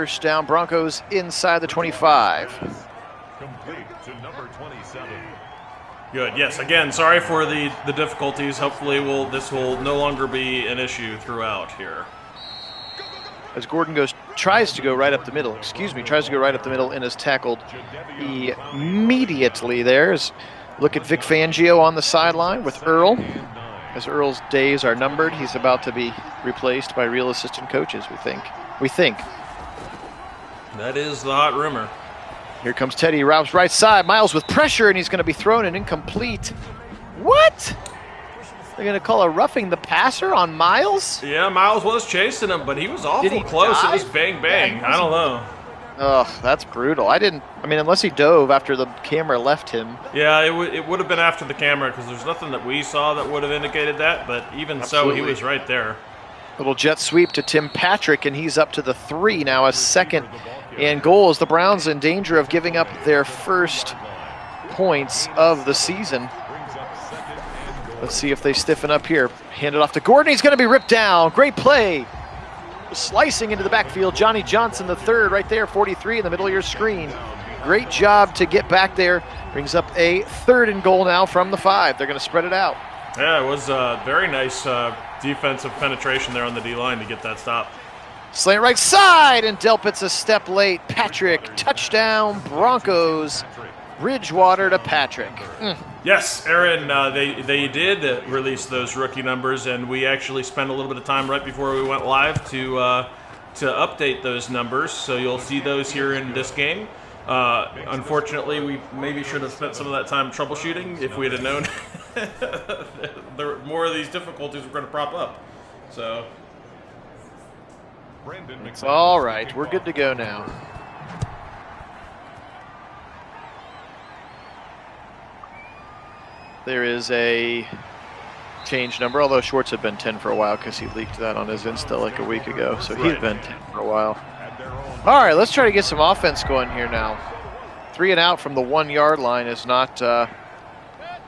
first down. Broncos inside the 25. Complete to number 27. Good. Yes. Again, sorry for the difficulties. Hopefully, this will no longer be an issue throughout here. As Gordon tries to go right up the middle, and is tackled immediately there. Look at Vic Fangio on the sideline with Earl. As Earl's days are numbered, he's about to be replaced by real assistant coaches, we think. That is the hot rumor. Here comes Teddy, routes right side. Miles with pressure, and he's going to be thrown and incomplete. What? They're going to call a roughing the passer on Miles? Yeah, Miles was chasing him, but he was awful close. It was bang, bang. I don't know. Oh, that's brutal. Unless he dove after the camera left him. Yeah, it would have been after the camera because there's nothing that we saw that would have indicated that, but even so, he was right there. Little jet sweep to Tim Patrick, and he's up to the 3 now, a 2nd and goal as the Browns in danger of giving up their first points of the season. Let's see if they stiffen up here. Hand it off to Gordon. He's going to be ripped down. Great play. Slicing into the backfield. Johnny Johnson, the 3rd, right there, 43 in the middle of your screen. Great job to get back there. Brings up a 3rd and goal now from the 5. They're going to spread it out. Yeah, it was a very nice defensive penetration there on the D-line to get that stop. Slant right side, and Delpit's a step late. Patrick, touchdown, Broncos. Bridgewater to Patrick. Yes, Aaron, they did release those rookie numbers, and we actually spent a little bit of time right before we went live to update those numbers. So you'll see those here in this game. Unfortunately, we maybe should have spent some of that time troubleshooting if we had known more of these difficulties were going to prop up. So, it's all right. We're good to go now. There is a change number, although Schwartz had been 10 for a while because he leaked that on his Insta like a week ago. So he's been 10 for a while. All right, let's try to get some offense going here now. 3 and out from the 1-yard line is not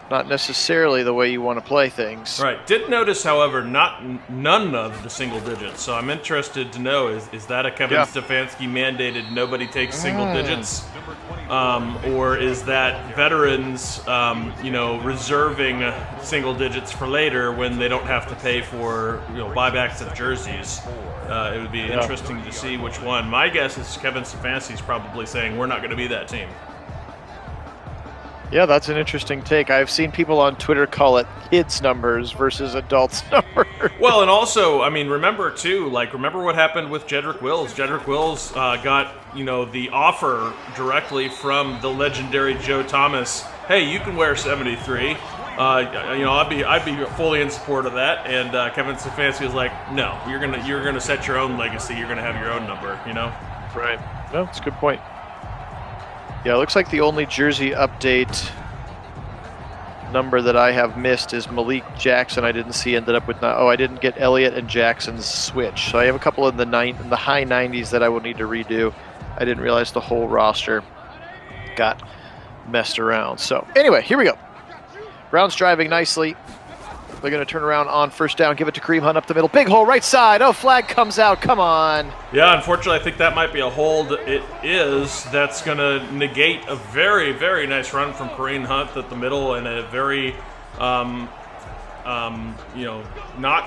necessarily the way you want to play things. Right. Did notice, however, none of the single digits. So I'm interested to know, is that a Kevin Stefanski mandated nobody takes single digits? Or is that veterans, reserving single digits for later when they don't have to pay for, buybacks of jerseys? It would be interesting to see which one. My guess is Kevin Stefanski's probably saying we're not going to be that team. Yeah, that's an interesting take. I've seen people on Twitter call it kids' numbers versus adults' numbers. Well, and also, remember what happened with Jedrick Wills. Jedrick Wills got, the offer directly from the legendary Joe Thomas. Hey, you can wear 73. I'd be fully in support of that. And Kevin Stefanski was like, no, you're gonna set your own legacy. You're gonna have your own number. Right. No, that's a good point. Yeah, it looks like the only jersey update number that I have missed is Malik Jackson. I didn't see ended up with I didn't get Elliott and Jackson's switch. So I have a couple in the high 90s that I will need to redo. I didn't realize the whole roster got messed around. So anyway, here we go. Browns driving nicely. They're going to turn around on first down, give it to Kareem Hunt up the middle. Big hole right side. Oh, flag comes out. Come on. Yeah, unfortunately, I think that might be a hold. It is. That's going to negate a very, very nice run from Kareem Hunt at the middle and a very, not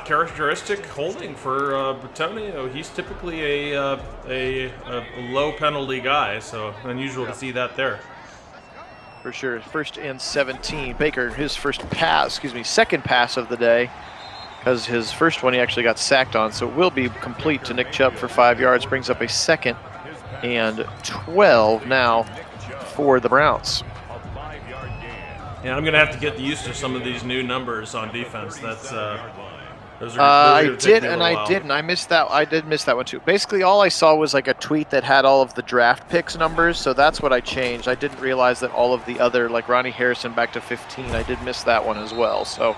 characteristic holding for Bertoni. He's typically a low penalty guy, so unusual to see that there. For sure. 1st and 17. Baker, his second pass of the day, because his first one he actually got sacked on, so it will be complete to Nick Chubb for 5 yards. Brings up a 2nd and 12 now for the Browns. Yeah, I'm going to have to get used to some of these new numbers on defense. That's I did and I didn't. I missed that. I did miss that one too. Basically, all I saw was like a tweet that had all of the draft picks numbers, so that's what I changed. I didn't realize that all of the other, like Ronnie Harrison back to 15, I did miss that one as well. So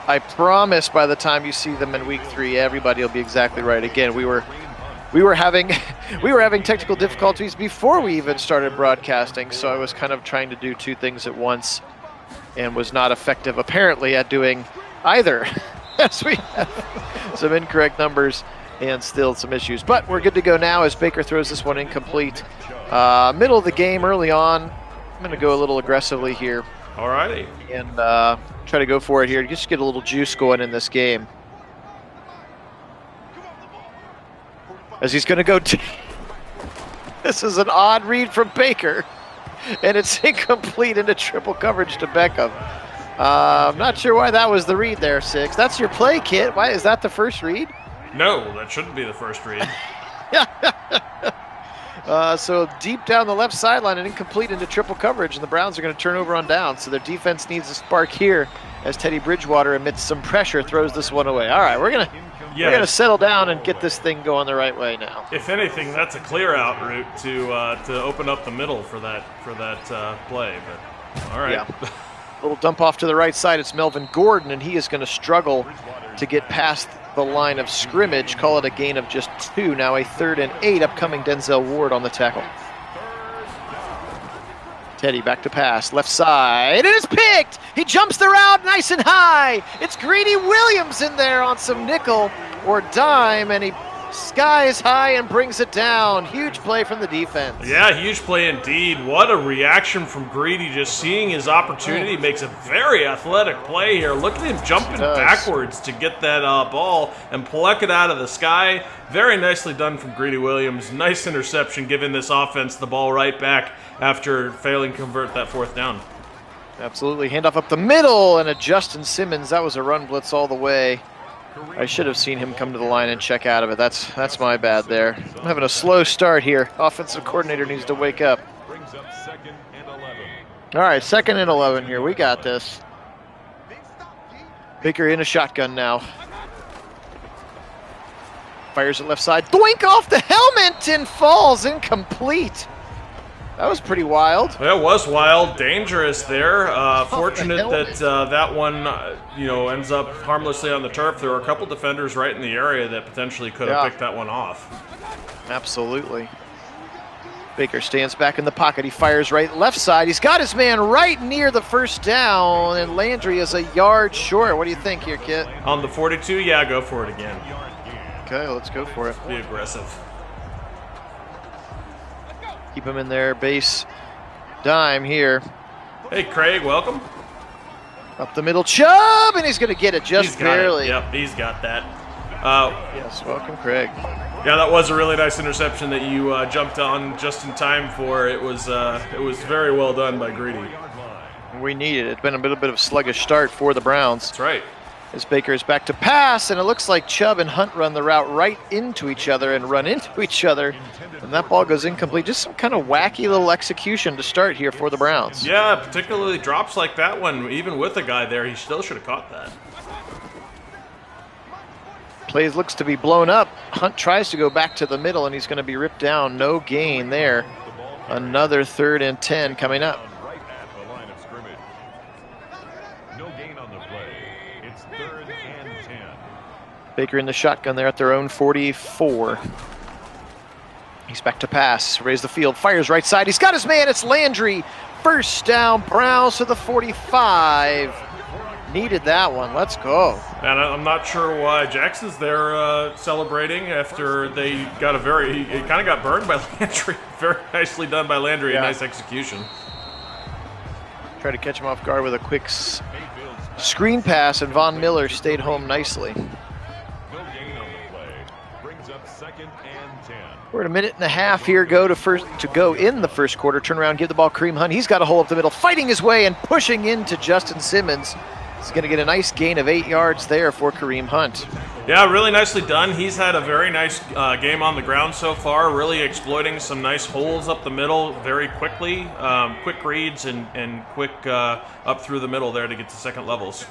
I promise by the time you see them in week 3, everybody will be exactly right. Again, we were having technical difficulties before we even started broadcasting, so I was kind of trying to do 2 things at once and was not effective apparently at doing either. Yes, we have some incorrect numbers and still some issues. But we're good to go now as Baker throws this one incomplete. Middle of the game early on. I'm going to go a little aggressively here. All righty. And try to go for it here. Just get a little juice going in this game. As he's going to go. This is an odd read from Baker. And it's incomplete into triple coverage to Beckham. I'm not sure why that was the read there, Six. That's your play, Kit. Why is that the first read? No, that shouldn't be the first read. So deep down the left sideline and incomplete into triple coverage, and the Browns are going to turn over on down. So their defense needs a spark here as Teddy Bridgewater, amidst some pressure, throws this one away. All right, we're gonna settle down and get this thing going the right way now. If anything, that's a clear out route to open up the middle for that play. But all right. Yeah. Little dump off to the right side. It's Melvin Gordon, and he is going to struggle to get past the line of scrimmage. Call it a gain of just 2. Now a 3rd and 8. Upcoming Denzel Ward on the tackle. Teddy back to pass, left side, and it's picked! He jumps the route nice and high! It's Greedy Williams in there on some nickel or dime, and he skies high and brings it down. Huge play from the defense. Yeah, huge play indeed. What a reaction from Greedy, just seeing his opportunity. Makes a very athletic play here. Look at him jumping backwards to get that ball and pluck it out of the sky. Very nicely done from Greedy Williams. Nice interception, giving this offense the ball right back after failing to convert that 4th down. Absolutely. Handoff up the middle, and a Justin Simmons. That was a run blitz all the way. I should have seen him come to the line and check out of it. That's my bad there. I'm having a slow start here. Offensive coordinator needs to wake up. All right, 2nd and 11 here. We got this. Baker in a shotgun now. Fires it left side. Doink off the helmet and falls incomplete. That was pretty wild. That was wild, dangerous there. Fortunate that that one, ends up harmlessly on the turf. There were a couple defenders right in the area that potentially could have picked that one off. Absolutely. Baker stands back in the pocket. He fires right left side. He's got his man right near the 1st down, and Landry is a yard short. What do you think here, Kit? On the 42, yeah, go for it again. Okay, let's go for it. Be aggressive. Keep him in there, base dime here. Hey, Craig, welcome. Up the middle, Chubb, and he's going to get it just barely. Yep, he's got that. Yes, welcome, Craig. Yeah, that was a really nice interception that you jumped on just in time for. It was very well done by Greedy. We need it. It's been a little bit of a sluggish start for the Browns. That's right. As Baker is back to pass, and it looks like Chubb and Hunt run the route right into each other and run into each other, and that ball goes incomplete. Just some kind of wacky little execution to start here for the Browns. Yeah, particularly drops like that one. Even with a guy there, he still should have caught that. Plays looks to be blown up. Hunt tries to go back to the middle, and he's going to be ripped down. No gain there. Another 3rd and 10 coming up. Baker in the shotgun there at their own 44. He's back to pass, raise the field, fires right side. He's got his man, it's Landry. 1st down, Browns to the 45. Needed that one, let's go. And I'm not sure why Jackson's there celebrating after they got he kind of got burned by Landry. Very nicely done by Landry, a nice execution. Tried to catch him off guard with a quick screen pass, and Von Miller stayed home nicely. We're at a minute and a half here. Go in the 1st quarter. Turn around, give the ball Kareem Hunt. He's got a hole up the middle, fighting his way and pushing into Justin Simmons. He's going to get a nice gain of 8 yards there for Kareem Hunt. Yeah, really nicely done. He's had a very nice game on the ground so far, really exploiting some nice holes up the middle very quickly. Quick reads and quick up through the middle there to get to 2nd levels.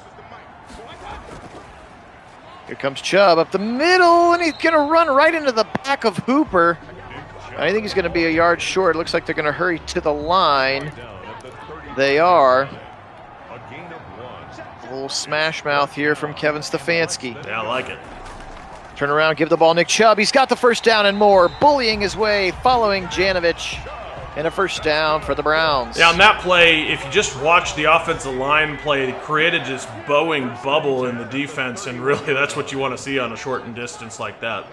Here comes Chubb up the middle, and he's going to run right into the back of Hooper. I think he's going to be a yard short. It looks like they're going to hurry to the line. They are. A little smash mouth here from Kevin Stefanski. Yeah, I like it. Turn around, give the ball Nick Chubb. He's got the 1st down and more, bullying his way, following Janovich. And a 1st down for the Browns. Yeah, on that play, if you just watch the offensive line play, it created this bowing bubble in the defense, and really that's what you want to see on a shortened distance like that.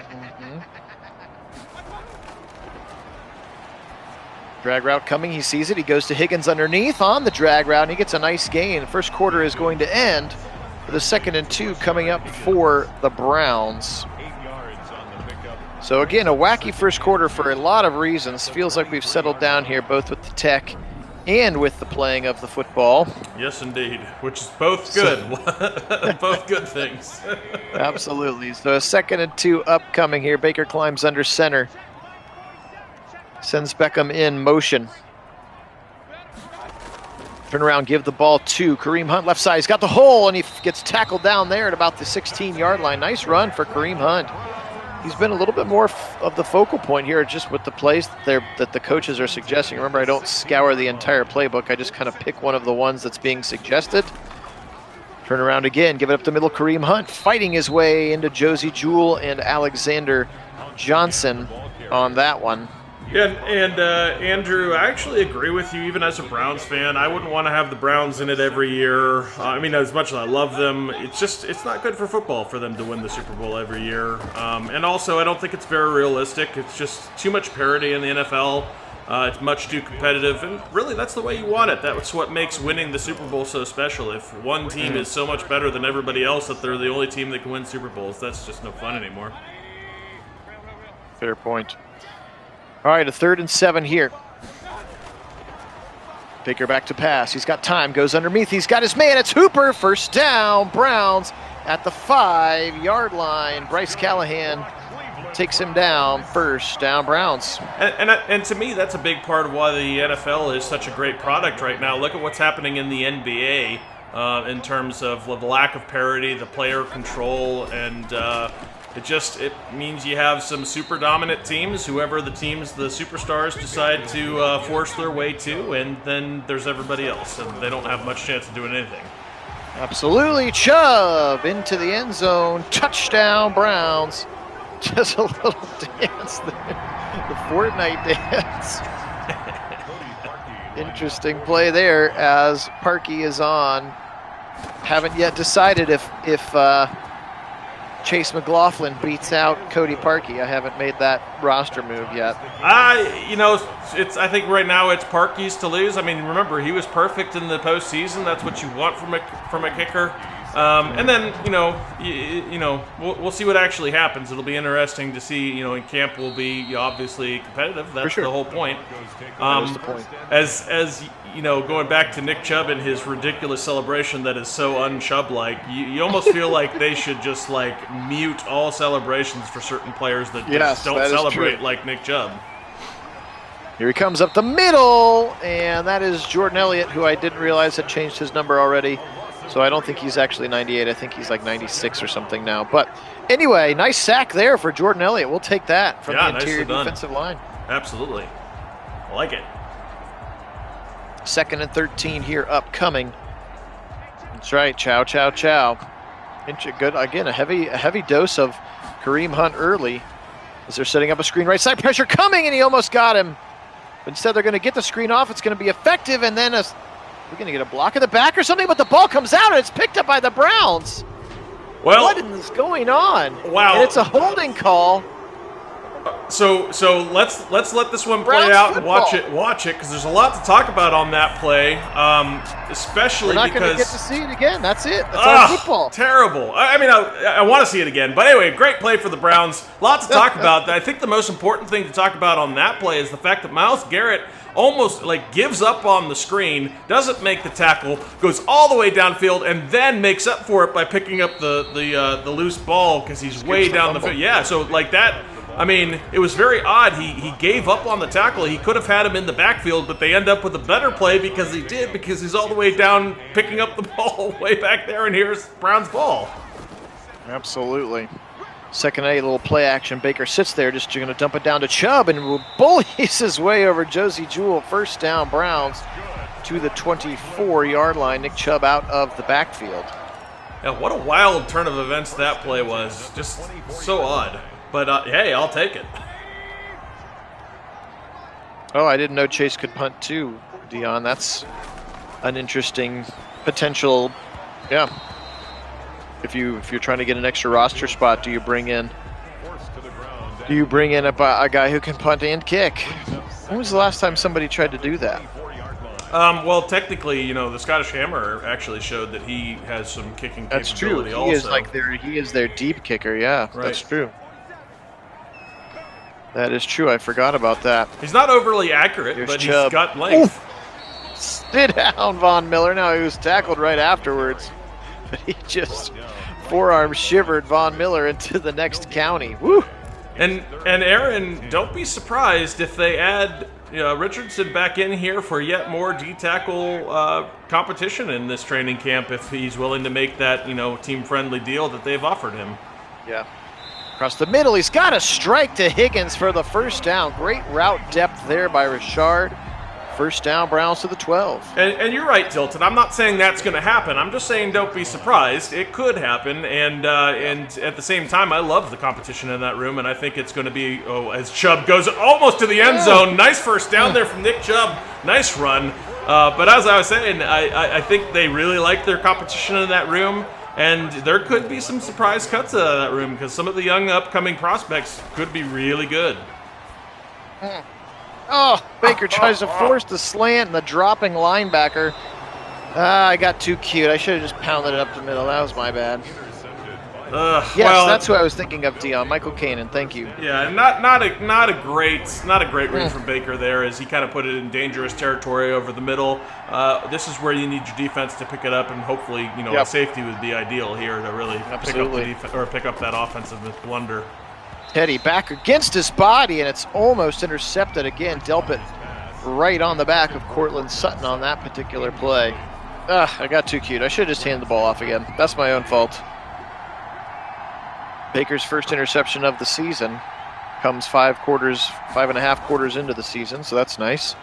Drag route coming, he sees it, he goes to Higgins underneath on the drag route, and he gets a nice gain. First quarter is going to end with a 2nd and 2 coming up for the Browns. So again, a wacky first quarter for a lot of reasons. Feels like we've settled down here, both with the tech and with the playing of the football. Yes, indeed, which is both good. Both good things. Absolutely. So a 2nd and 2 upcoming here. Baker climbs under center. Sends Beckham in motion. Turn around, give the ball to Kareem Hunt, left side. He's got the hole, and he gets tackled down there at about the 16-yard line. Nice run for Kareem Hunt. He's been a little bit more of the focal point here, just with the plays that the coaches are suggesting. Remember, I don't scour the entire playbook. I just kind of pick one of the ones that's being suggested. Turn around again, give it up the middle. Kareem Hunt fighting his way into Josie Jewell and Alexander Johnson on that one. Yeah, and Andrew, I actually agree with you. Even as a Browns fan, I wouldn't want to have the Browns in it every year. I mean, as much as I love them, it's not good for football for them to win the Super Bowl every year. And also, I don't think it's very realistic. It's just too much parity in the NFL. It's much too competitive, and really, that's the way you want it. That's what makes winning the Super Bowl so special. If one team is so much better than everybody else that they're the only team that can win Super Bowls, that's just no fun anymore. Fair point. All right, a 3rd and 7 here. Baker back to pass. He's got time, goes underneath. He's got his man. It's Hooper. First down, Browns at the 5-yard line. Bryce Callahan takes him down. First down, Browns. And to me, that's a big part of why the NFL is such a great product right now. Look at what's happening in the NBA in terms of the lack of parity, the player control, and it means you have some super dominant teams, whoever the superstars decide to force their way to, and then there's everybody else, and they don't have much chance of doing anything. Absolutely. Chubb into the end zone. Touchdown, Browns. Just a little dance there. The Fortnite dance. Interesting play there as Parkey is on. Haven't yet decided if Chase McLaughlin beats out Cody Parkey. I haven't made that roster move yet. I think right now it's Parkey's to lose. I mean, remember, he was perfect in the postseason. That's what you want from a kicker. And then we'll see what actually happens. It'll be interesting to see. In camp will be obviously competitive. That's the whole point. That is the point. As going back to Nick Chubb and his ridiculous celebration that is so un-Chubb-like, you almost feel like they should just mute all celebrations for certain players that just don't celebrate like Nick Chubb. Here he comes up the middle, and that is Jordan Elliott, who I didn't realize had changed his number already. So I don't think he's actually 98. I think he's 96 or something now. But anyway, nice sack there for Jordan Elliott. We'll take that from the interior defensive line. Absolutely. I like it. 2nd and 13 here upcoming. That's right. Chow, chow, chow. Good. Again, a heavy dose of Kareem Hunt early as they're setting up a screen. Right side pressure coming, and he almost got him. But instead, they're going to get the screen off. It's going to be effective, and then we're going to get a block in the back or something, but the ball comes out, and it's picked up by the Browns. Well, what is going on? Wow. And it's a holding call. So let's let this one play Browns out football. and watch it because there's a lot to talk about on that play, especially We're not because going to get to see it again. That's it. That's our football. Terrible. I want to see it again, but anyway, great play for the Browns. Lots to talk about. I think the most important thing to talk about on that play is the fact that Myles Garrett almost gives up on the screen, doesn't make the tackle, goes all the way downfield, and then makes up for it by picking up the loose ball because he's way down the field. Yeah, so that. I mean, it was very odd. He gave up on the tackle. He could have had him in the backfield, but they end up with a better play because he's all the way down picking up the ball way back there, and here's Brown's ball. Absolutely. Second A, little play action. Baker sits there, just going to dump it down to Chubb, and bullies his way over Josie Jewell. First down, Browns to the 24-yard line. Nick Chubb out of the backfield. Yeah, what a wild turn of events that play was. Just so odd. But, hey, I'll take it. Oh, I didn't know Chase could punt too, Dion. That's an interesting potential, yeah. If you're trying to get an extra roster spot, do you bring in a guy who can punt and kick? When was the last time somebody tried to do that? Well, technically, the Scottish Hammer actually showed that he has some kicking That's true. capability also. He is their deep kicker. Yeah, Right. that's true. That is true. I forgot about that. He's not overly accurate, Here's but Chubb. he's got length. Sit down, Von Miller. Now, he was tackled right afterwards, but he just forearm shivered Von Miller into the next county. Woo! And Aaron, don't be surprised if they add Richardson back in here for yet more D-tackle competition in this training camp if he's willing to make that team-friendly deal that they've offered him. Yeah. Across the middle, he's got a strike to Higgins for the first down. Great route depth there by Richard. First down, Browns to the 12. And you're right, Tilton. I'm not saying that's going to happen. I'm just saying don't be surprised. It could happen. And at the same time, I love the competition in that room. And I think it's going to be, as Chubb goes almost to the end zone. Nice first down there from Nick Chubb. Nice run. But as I was saying, I think they really like their competition in that room. And there could be some surprise cuts out of that room because some of the young upcoming prospects could be really good. Oh, Baker tries to force the slant and the dropping linebacker. I got too cute. I should have just pounded it up the middle. That was my bad. Yes, that's who I was thinking of, Dion. Michael Kanan, thank you. Yeah, not a great read from Baker there as he kind of put it in dangerous territory over the middle. This is where you need your defense to pick it up, and hopefully, a safety would be ideal here to really pick up that offensive blunder. Teddy back against his body, and it's almost intercepted again. Delpit right on the back of Cortland Sutton on that particular play. I got too cute. I should have just handed the ball off again. That's my own fault. Baker's first interception of the season comes 5.5 quarters into the season, so that's nice.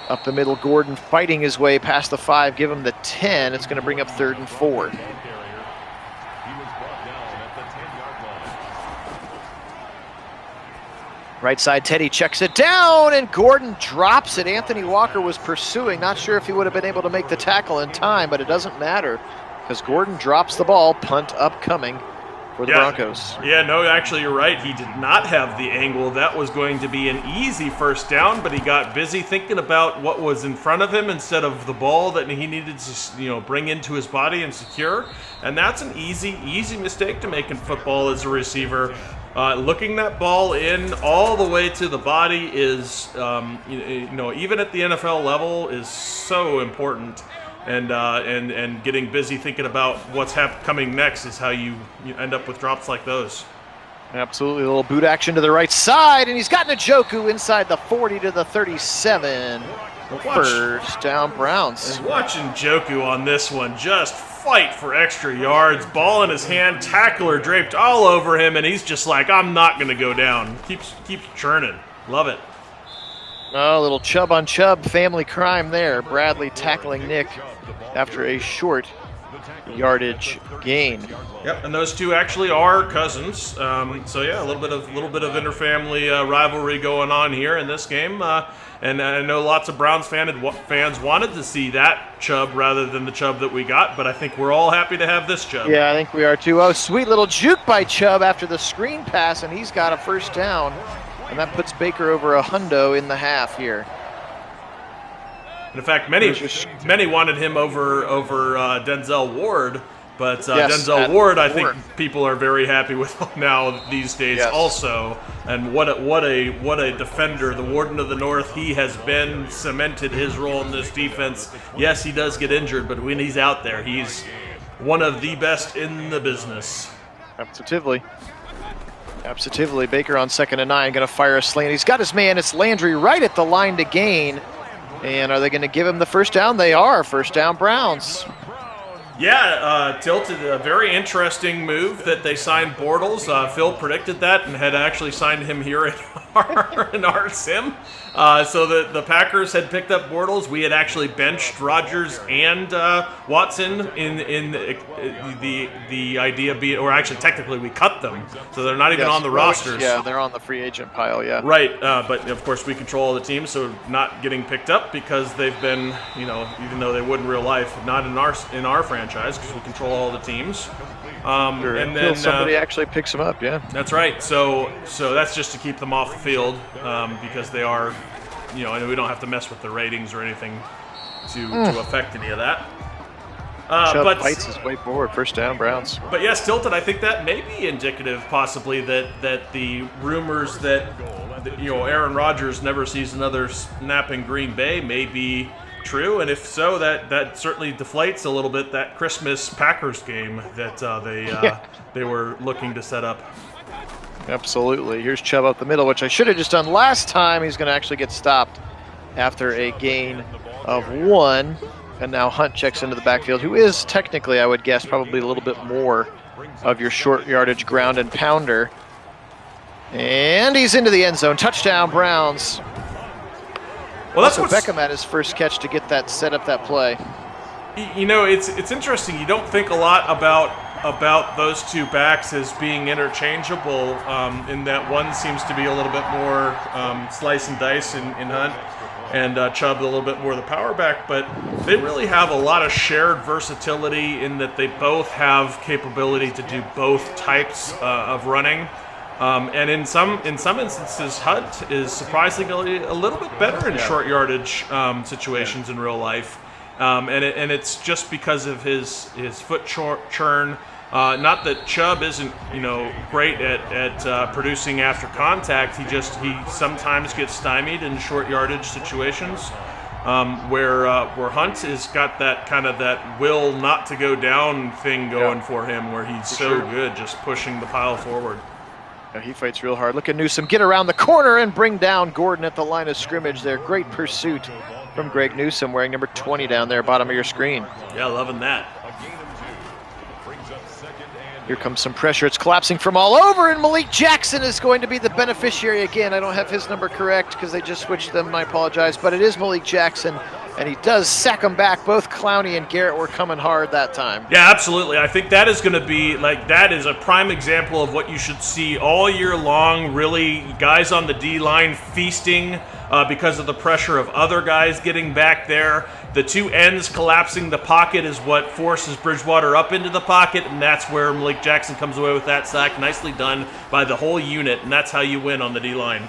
Up the middle, Gordon fighting his way past the 5, give him the 10. It's going to bring up 3rd and 4. Right side, Teddy checks it down, and Gordon drops it. Anthony Walker was pursuing. Not sure if he would have been able to make the tackle in time, but it doesn't matter because Gordon drops the ball. Punt upcoming for the Broncos. Yeah, no, actually, you're right. He did not have the angle. That was going to be an easy first down, but he got busy thinking about what was in front of him instead of the ball that he needed to, bring into his body and secure. And that's an easy mistake to make in football as a receiver. Looking that ball in all the way to the body is, even at the NFL level, is so important. And getting busy thinking about what's coming next is how you end up with drops like those. Absolutely, a little boot action to the right side, and he's got Njoku inside the 40 to the 37. First down, Browns. And watching Njoku on this one just fight for extra yards, ball in his hand, tackler draped all over him, and he's just like, I'm not going to go down. Keeps churning. Love it. Oh, a little Chubb on Chubb family crime there. Bradley tackling Nick after a short yardage gain. Yep, and those two actually are cousins. So yeah, a little bit of interfamily rivalry going on here in this game. And I know lots of Browns fans wanted to see that Chubb rather than the Chubb that we got, but I think we're all happy to have this Chubb. Yeah, I think we are too. Oh, sweet little juke by Chubb after the screen pass, and he's got a first down. And that puts Baker over $100 in the half here. And in fact, many wanted him over Denzel Ward, but Denzel Ward, I think people are very happy with now these days also. And what a defender, the Warden of the North. He has been cemented his role in this defense. Yes, he does get injured, but when he's out there, he's one of the best in the business. Absolutely. Baker on 2nd and 9, going to fire a slant. He's got his man. It's Landry right at the line to gain. And are they going to give him the first down? They are. First down, Browns. Yeah, Tilted, a very interesting move that they signed Bortles. Phil predicted that and had actually signed him here in our sim. So the Packers had picked up Bortles. We had actually benched Rodgers and Watson in the idea being, or actually technically we cut them, so they're not even on the rosters. Yeah, they're on the free agent pile. Yeah. Right, but of course we control all the teams, so not getting picked up because they've been, even though they would in real life, not in our franchise because we control all the teams. Sure, and until then somebody actually picks him up, yeah. That's right. So that's just to keep them off the field because they are, and we don't have to mess with the ratings or anything to affect any of that. Chubb fights his way forward, first down, Browns. But yes, Tilton, I think that may be indicative, possibly, that the rumors that Aaron Rodgers never sees another snap in Green Bay may be true, and if so, that certainly deflates a little bit that Christmas Packers game that they were looking to set up. Absolutely. Here's Chubb up the middle, which I should have just done last time. He's going to actually get stopped after a gain of 1. And now Hunt checks into the backfield, who is technically, I would guess, probably a little bit more of your short yardage ground and pounder. And he's into the end zone. Touchdown, Browns. Well, that's also Beckham had his first catch to get that, set up that play. It's interesting. You don't think a lot about those two backs as being interchangeable, in that one seems to be a little bit more slice and dice in Hunt, and Chubb a little bit more the power back, but they really have a lot of shared versatility in that they both have capability to do both types of running. And in some instances, Hunt is surprisingly a little bit better in short yardage situations in real life, and it's just because of his foot churn. Not that Chubb isn't great at producing after contact. He sometimes gets stymied in short yardage situations, where Hunt has got that kind of that will not to go down thing going for him, where he's so good just pushing the pile forward. Yeah, he fights real hard. Look at Newsome get around the corner and bring down Gordon at the line of scrimmage there. Great pursuit from Greg Newsome, wearing number 20 down there, bottom of your screen. Yeah, loving that. Here comes some pressure. It's collapsing from all over, and Malik Jackson is going to be the beneficiary again. I don't have his number correct because they just switched them. I apologize, but it is Malik Jackson, and he does sack them back. Both Clowney and Garrett were coming hard that time. Yeah, absolutely. I think that is going to be, that is a prime example of what you should see all year long, really, guys on the D-line feasting because of the pressure of other guys getting back there. The two ends collapsing the pocket is what forces Bridgewater up into the pocket, and that's where Malik Jackson comes away with that sack. Nicely done by the whole unit, and that's how you win on the D-line.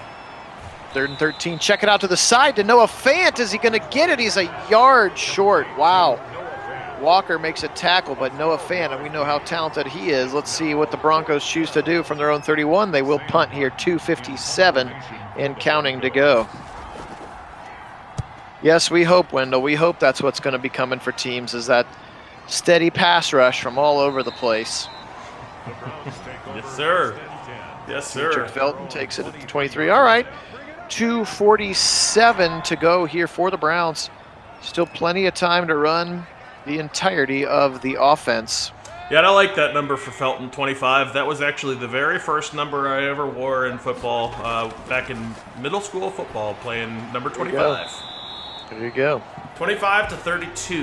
3rd and 13. Check it out to the side to Noah Fant. Is he going to get it? He's a yard short. Wow. Walker makes a tackle, but Noah Fant, and we know how talented he is. Let's see what the Broncos choose to do from their own 31. They will punt here, 2:57 and counting to go. Yes, we hope, Wendell. We hope that's what's going to be coming for teams, is that steady pass rush from all over the place. Yes, sir. Yes, sir. Richard Felton takes it at the 23. All right. 2:47 to go here for the Browns. Still plenty of time to run the entirety of the offense. Yeah, and I like that number for Felton, 25. That was actually the very first number I ever wore in football back in middle school football, playing number 25. There you go. 25 to 32,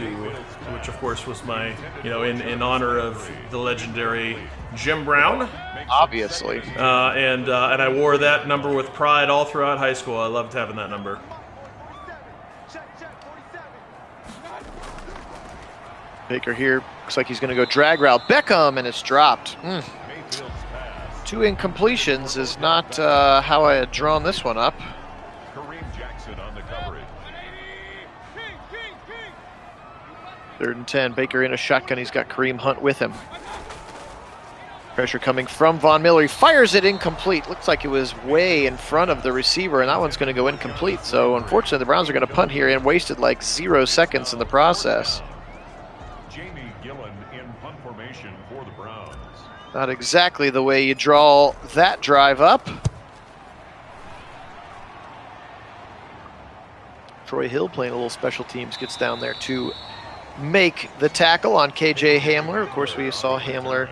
which of course was my, in honor of the legendary Jim Brown. Obviously. And I wore that number with pride all throughout high school. I loved having that number. Baker here looks like he's going to go drag route. Beckham, and it's dropped. 2 incompletions is not how I had drawn this one up. 3rd and 10. Baker in a shotgun. He's got Kareem Hunt with him. Pressure coming from Von Miller. He fires it incomplete. Looks like it was way in front of the receiver, and that one's going to go incomplete. So unfortunately, the Browns are going to punt here and wasted like 0 seconds in the process. For the Browns. Not exactly the way you draw that drive up. Troy Hill playing a little special teams, gets down there to make the tackle on KJ Hamler. Of course, we saw Hamler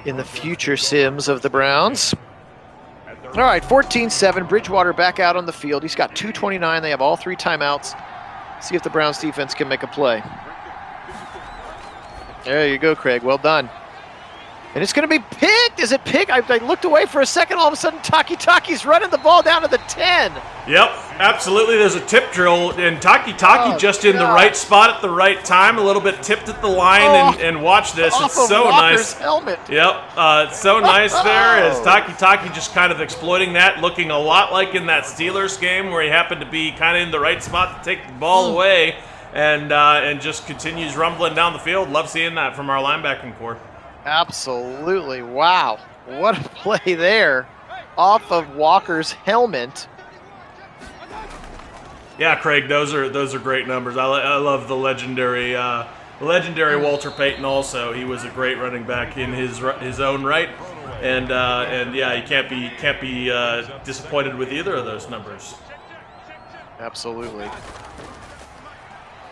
in the future Sims of the Browns. All right, 14-7. Bridgewater back out on the field. He's got 2:29. They have all 3 timeouts. See if the Browns defense can make a play. There you go, Craig. Well done. And it's going to be picked. Is it picked? I looked away for a second. All of a sudden, Taki's running the ball down to the 10. Yep, absolutely. There's a tip drill, and Taki just in the right spot at the right time, a little bit tipped at the line, and watch this. Off it's of so Walker's nice. Helmet. Yep, it's so nice there as Taki just kind of exploiting that, looking a lot like in that Steelers game where he happened to be kind of in the right spot to take the ball away, and just continues rumbling down the field. Love seeing that from our linebacking core. Absolutely. Wow. What a play there off of Walker's helmet. Yeah, Craig, those are great numbers. I love the legendary Walter Payton also. He was a great running back in his own right. And yeah, you can't be disappointed with either of those numbers. Absolutely.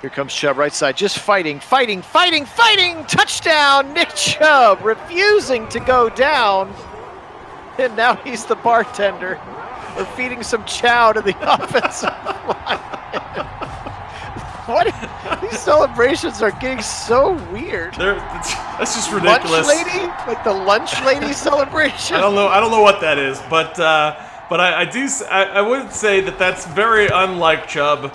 Here comes Chubb, right side, just fighting. Touchdown, Nick Chubb, refusing to go down. And now he's the bartender. We're feeding some chow to the offensive line. What? These celebrations are getting so weird. That's just ridiculous. Lunch lady? Like the lunch lady celebration? I don't know what that is, but I would say that that's very unlike Chubb.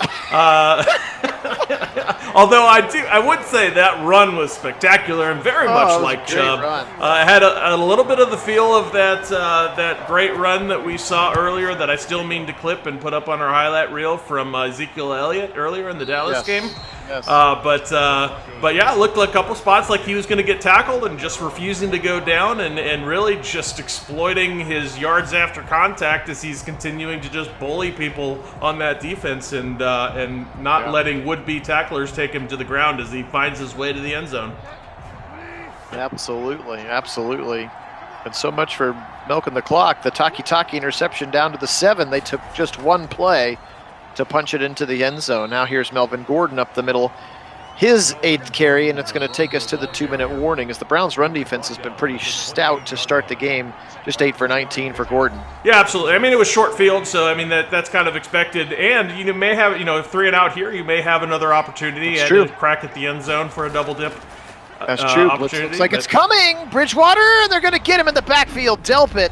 Although I would say that run was spectacular and very much like Chubb. Had a little bit of the feel of that great run that we saw earlier that I still mean to clip and put up on our highlight reel from Ezekiel Elliott earlier in the Dallas game. Yes. But yeah, it looked like a couple spots like he was going to get tackled and just refusing to go down and really just exploiting his yards after contact as he's continuing to just bully people on that defense and not letting would-be tacklers take him to the ground as he finds his way to the end zone. Absolutely. And so much for milking the clock. The Taki interception down to the 7. They took just one play to punch it into the end zone. Now here's Melvin Gordon up the middle, his 8th carry, and it's going to take us to the 2-minute warning as the Browns' run defense has been pretty stout to start the game. Just 8 for 19 for Gordon. Yeah, absolutely. I mean, it was short field, so I mean that's kind of expected. And you may have, if 3 and out here, you may have another opportunity to crack at the end zone for a double dip. That's true. Looks like it's coming. Bridgewater, and they're going to get him in the backfield. Delpit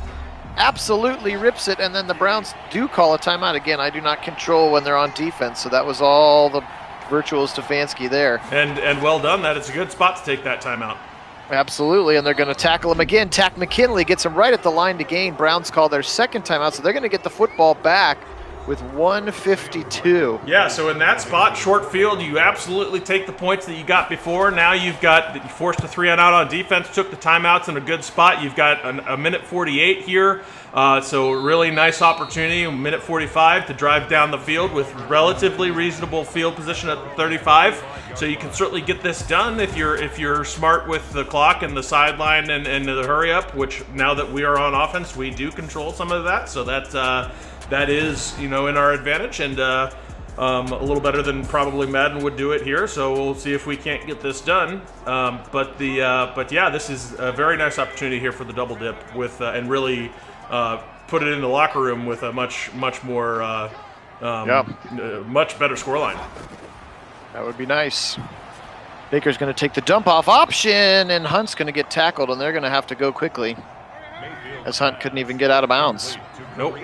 absolutely rips it, and then the Browns do call a timeout again. I do not control when they're on defense, so that was all the virtual Stefanski there. And well done. That is a good spot to take that timeout. Absolutely, and they're going to tackle him again. Tack McKinley gets him right at the line to gain. Browns call their second timeout, so they're going to get the football back with 1:52. Yeah, so in that spot, short field, you absolutely take the points that you got before. Now you forced a 3 and out on defense, took the timeouts in a good spot. You've got a minute 48 here, so really nice opportunity, a minute 45 to drive down the field with relatively reasonable field position at the 35. So you can certainly get this done if you're smart with the clock and the sideline and the hurry up, which now that we are on offense, we do control some of that. So that is, in our advantage, and a little better than probably Madden would do it here. So we'll see if we can't get this done. But yeah, this is a very nice opportunity here for the double dip with and really put it in the locker room with a much more much better scoreline. That would be nice. Baker's going to take the dump off option, and Hunt's going to get tackled, and they're going to have to go quickly, as Hunt couldn't even get out of bounds. Nope.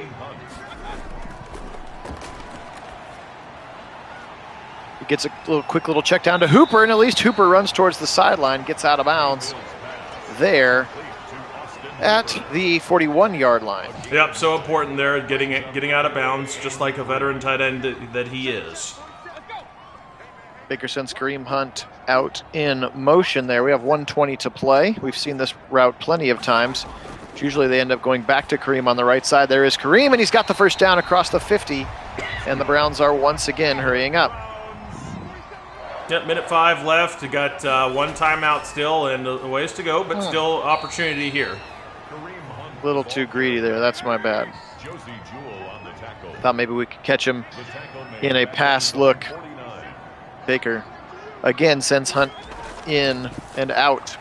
He gets a quick little check down to Hooper, and at least Hooper runs towards the sideline, gets out of bounds there at the 41-yard line. Yep, so important there, getting out of bounds, just like a veteran tight end that he is. Baker sends Kareem Hunt out in motion there. We have 1:20 to play. We've seen this route plenty of times. Usually they end up going back to Kareem on the right side. There is Kareem, and he's got the first down across the 50, and the Browns are once again hurrying up. Yep, minute 5 left. You got one timeout still and a ways to go, but still opportunity here. A little too greedy there. That's my bad. Thought maybe we could catch him in a pass look. Baker again sends Hunt in and out.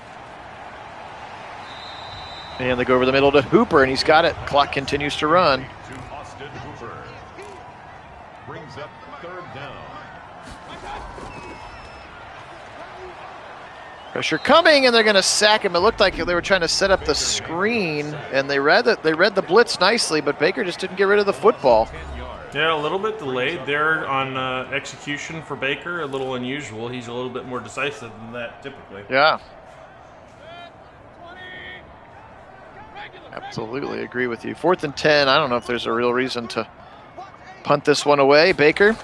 And they go over the middle to Hooper, and he's got it. Clock continues to run. Brings up 3rd down. Pressure coming, and they're going to sack him. It looked like they were trying to set up the screen, and they read the blitz nicely, but Baker just didn't get rid of the football. Yeah, a little bit delayed there on execution for Baker. A little unusual. He's a little bit more decisive than that typically. Yeah. Absolutely agree with you. 4th and 10. I don't know if there's a real reason to punt this one away. Baker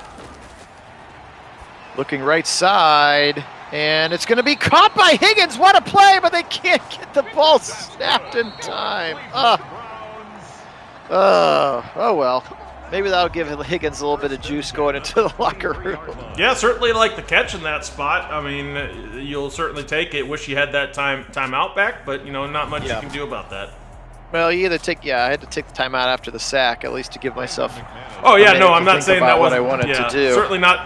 looking right side, and it's going to be caught by Higgins. What a play, but they can't get the ball snapped in time. Oh well. Maybe that'll give Higgins a little bit of juice going into the locker room. Yeah, certainly like the catch in that spot. I mean, you'll certainly take it. Wish you had that timeout back, but not much you can do about that. Well, you either I had to take the timeout after the sack, at least to give myself. Oh yeah, no, I'm not saying that what wasn't I wanted to do.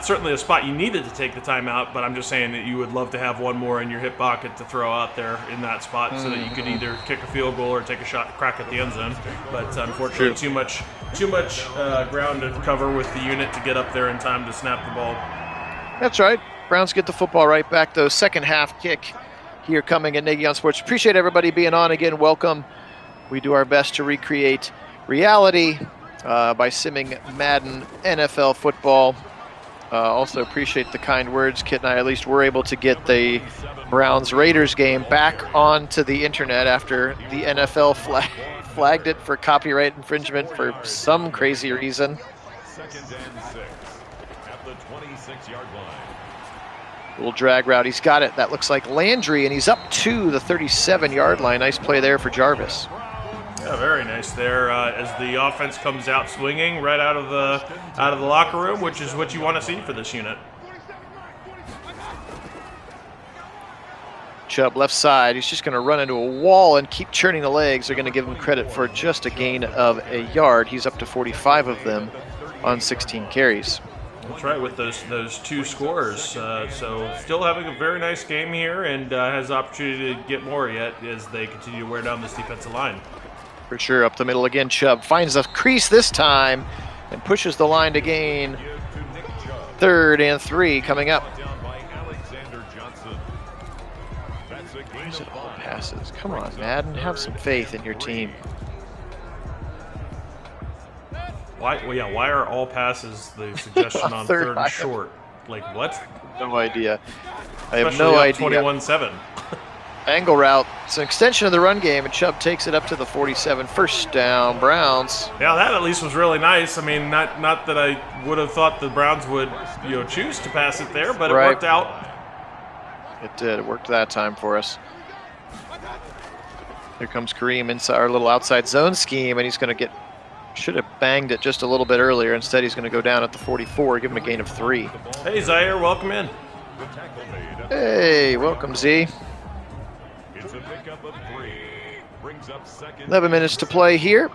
Certainly a spot you needed to take the timeout, but I'm just saying that you would love to have one more in your hip pocket to throw out there in that spot, so that you could either kick a field goal or take a crack at the end zone. But unfortunately, too much ground to cover with the unit to get up there in time to snap the ball. That's right. Browns get the football right back, though. Second half kick here coming at Nagy on Sports. Appreciate everybody being on again. Welcome. We do our best to recreate reality by simming Madden NFL football. Also appreciate the kind words. Kit and I at least were able to get the Browns-Raiders game back onto the internet after the NFL flagged it for copyright infringement for some crazy reason. 2nd and 6 at the 26-yard line. Little drag route. He's got it. That looks like Landry, and he's up to the 37-yard line. Nice play there for Jarvis. Yeah, very nice there. As the offense comes out swinging right out of the locker room, which is what you want to see for this unit. Chubb left side. He's just going to run into a wall and keep churning the legs. They're going to give him credit for just a gain of a yard. He's up to 45 of them on 16 carries. That's right, with those two scores. So still having a very nice game here, and has the opportunity to get more yet as they continue to wear down this defensive line. For sure, up the middle again. Chubb finds a crease this time and pushes the line to gain 3rd and 3 coming up. Where's it all passes? Come on, Madden, have some faith in your team. Why are all passes the suggestion on 3rd and short? Like what? No idea. I have Especially no up idea. 21-7. Angle route. It's an extension of the run game, and Chubb takes it up to the 47. First down, Browns. Yeah, that at least was really nice. I mean, not that I would have thought the Browns would choose to pass it there, but it worked out. It did. It worked that time for us. Here comes Kareem inside our little outside zone scheme, and he's going to should have banged it just a little bit earlier. Instead, he's going to go down at the 44, give him a gain of 3. Hey, Zaire, welcome in. Hey, welcome, Z. It's a pickup of 3. Brings up 2nd. 11 minutes to play here.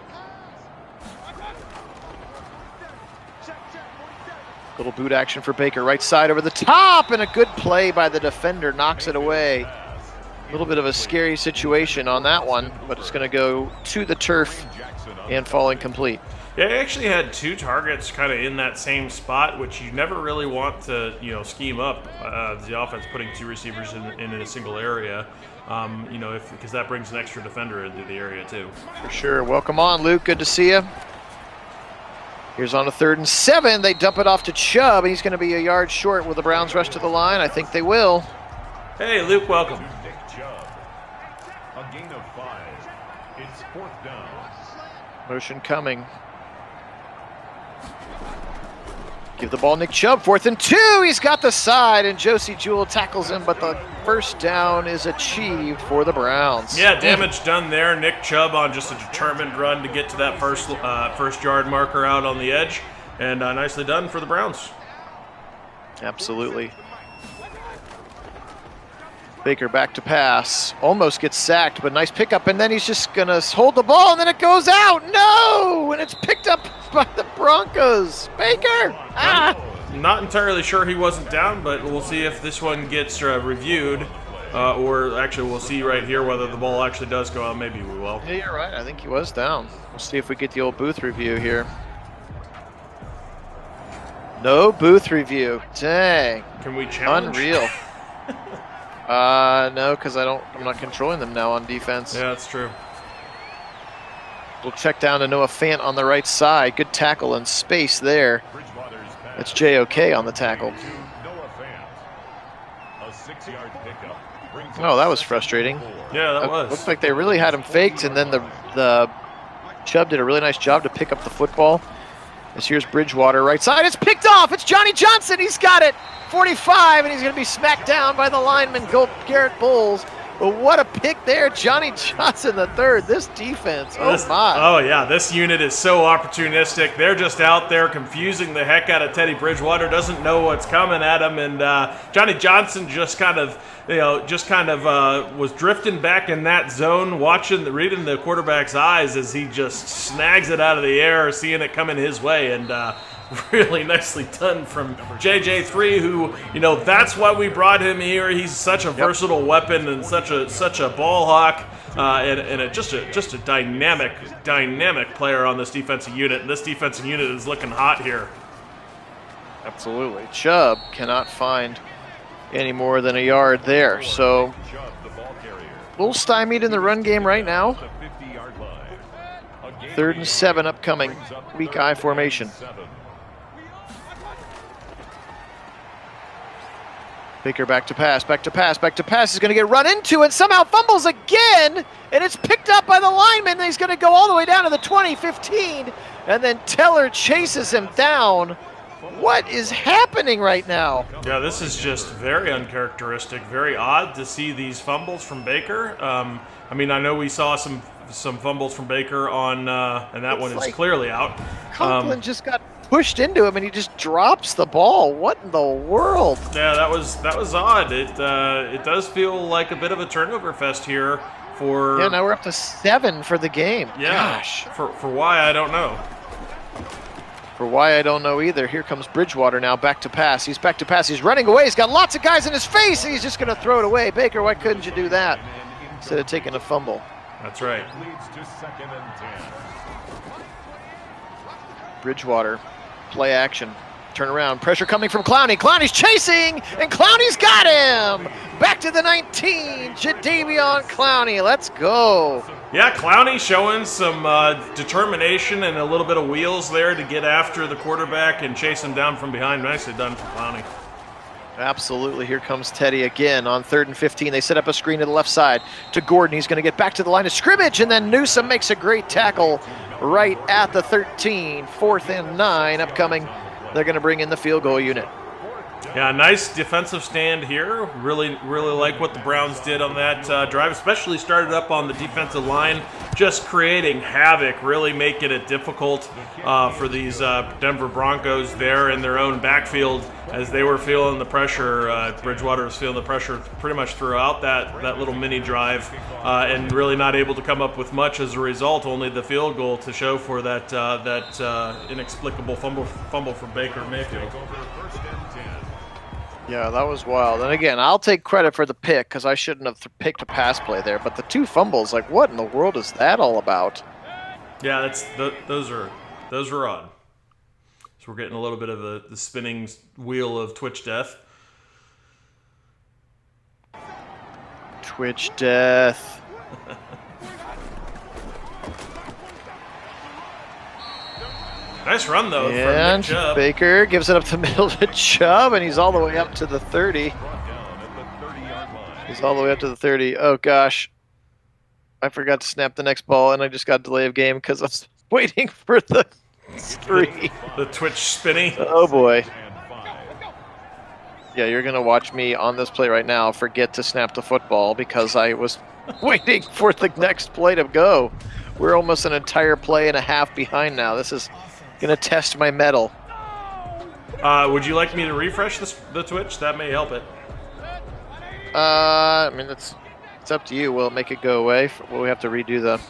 Little boot action for Baker. Right side over the top, and a good play by the defender knocks it away. A little bit of a scary situation on that one, but it's going to go to the turf and fall incomplete. Yeah, he actually had 2 targets kind of in that same spot, which you never really want to, scheme up the offense putting 2 receivers in a single area, because that brings an extra defender into the area too. For sure. Welcome on, Luke. Good to see you. Here's on a 3rd and 7. They dump it off to Chubb, and he's going to be a yard short. Will the Browns rush to the line? I think they will. Hey, Luke, welcome. A gain of 5. It's 4th down. Motion coming. Give the ball Nick Chubb. 4th and 2. He's got the side, and Josie Jewell tackles him, but the first down is achieved for the Browns. Yeah, damage done there. Nick Chubb on just a determined run to get to that first yard marker out on the edge, and nicely done for the Browns. Absolutely. Baker back to pass. Almost gets sacked, but nice pickup, and then he's just going to hold the ball, and then it goes out. No! And it's picked up by the Broncos. Baker! Not entirely sure he wasn't down, but we'll see if this one gets reviewed. Or actually, we'll see right here whether the ball actually does go out. Maybe we will. Yeah, you're right. I think he was down. We'll see if we get the old booth review here. No booth review. Dang. Can we challenge? Unreal. No, because I'm not controlling them now on defense. Yeah, that's true. We'll check down to Noah Fant on the right side. Good tackle in space there. That's JOK on the tackle. Oh, that was frustrating. Yeah, that was. Looks like they really had him faked, and then the Chubb did a really nice job to pick up the football. As here's Bridgewater, right side. It's picked off. It's Johnny Johnson. He's got it. 45, and he's going to be smacked down by the lineman, Garrett Bowles. But what a pick there, Johnny Johnson the third. This defense, my. Oh, yeah, this unit is so opportunistic. They're just out there confusing the heck out of Teddy Bridgewater, doesn't know what's coming at him, and Johnny Johnson just kind of was drifting back in that zone, reading the quarterback's eyes as he just snags it out of the air, seeing it coming his way, and really nicely done from JJ3, who, that's why we brought him here. He's such a versatile weapon and such a ball hawk, and just a dynamic player on this defensive unit. And this defensive unit is looking hot here. Absolutely. Chubb cannot find any more than a yard there. So a little stymied in the run game right now. 3rd and 7 upcoming. Weak I formation. Baker back to pass. He's going to get run into and somehow fumbles again, and it's picked up by the lineman. He's going to go all the way down to the 20, 15, and then Teller chases him down. What is happening right now? Yeah, this is just very uncharacteristic, very odd to see these fumbles from Baker. I know we saw some fumbles from Baker on, and that one is clearly out. Conklin just got pushed into him, and he just drops the ball. What in the world? Yeah, that was odd. It does feel like a bit of a turnover fest here for. Yeah, now we're up to 7 for the game. Yeah, gosh. For why, I don't know. For why, I don't know either. Here comes Bridgewater now, back to pass. He's back to pass. He's running away. He's got lots of guys in his face, and he's just going to throw it away. Baker, why couldn't you do that instead of taking a fumble? That's right. Bridgewater, play action. Turn around, pressure coming from Clowney. Clowney's chasing, and Clowney's got him! Back to the 19, Jadeveon Clowney. Let's go. Yeah, Clowney showing some determination and a little bit of wheels there to get after the quarterback and chase him down from behind. Nicely done for Clowney. Absolutely. Here comes Teddy again on 3rd and 15. They set up a screen to the left side to Gordon. He's going to get back to the line of scrimmage, and then Newsome makes a great tackle right at the 13. 4th and 9 upcoming. They're going to bring in the field goal unit. Yeah, nice defensive stand here. Really like what the Browns did on that drive, especially started up on the defensive line, just creating havoc, really making it difficult for these Denver Broncos there in their own backfield as they were feeling the pressure. Bridgewater was feeling the pressure pretty much throughout that little mini drive and really not able to come up with much as a result, only the field goal to show for that inexplicable fumble from Baker Mayfield. Yeah, that was wild. And again, I'll take credit for the pick because I shouldn't have picked a pass play there. But the 2 fumbles, like, what in the world is that all about? Yeah, those are odd. So we're getting a little bit of the spinning wheel of Twitch death. Twitch death. Nice run, though, and from Nick Chubb. Baker gives it up the middle to Chubb, and he's all the way up to the 30. He's all the way up to the 30. Oh, gosh. I forgot to snap the next ball, and I just got delay of game because I was waiting for the screen. The Twitch spinny. Oh, boy. Yeah, you're going to watch me on this play right now forget to snap the football because I was waiting for the next play to go. We're almost an entire play and a half behind now. This is going to test my mettle. Would you like me to refresh the Twitch? That may help it. I mean, it's up to you. Will it make it go away? Will we have to redo the...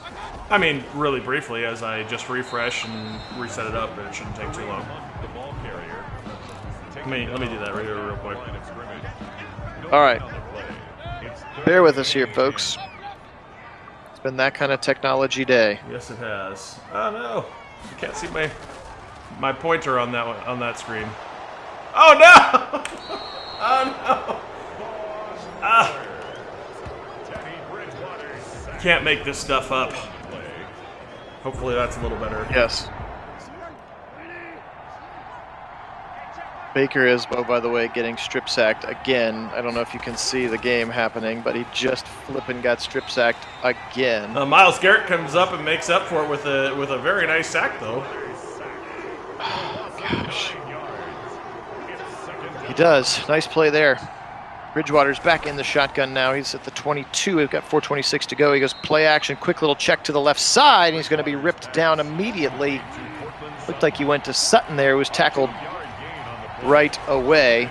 I mean, really briefly, as I just refresh and reset it up, it shouldn't take too long. Let me do that right here real quick. All right. Bear with us here, folks. It's been that kind of technology day. Yes, it has. Oh, no. You can't see my pointer on that screen. Oh, no! Oh, no! can't make this stuff up. Hopefully that's a little better. Yes. Baker is, oh, by the way, getting strip sacked again. I don't know if you can see the game happening, but he just flipping got strip sacked again. Myles Garrett comes up and makes up for it with a very nice sack, though. Oh, gosh. He does. Nice play there. Bridgewater's back in the shotgun now. He's at the 22. We've got 4:26 to go. He goes play action, quick little check to the left side, and he's going to be ripped down immediately. Looked like he went to Sutton there, who was tackled right away.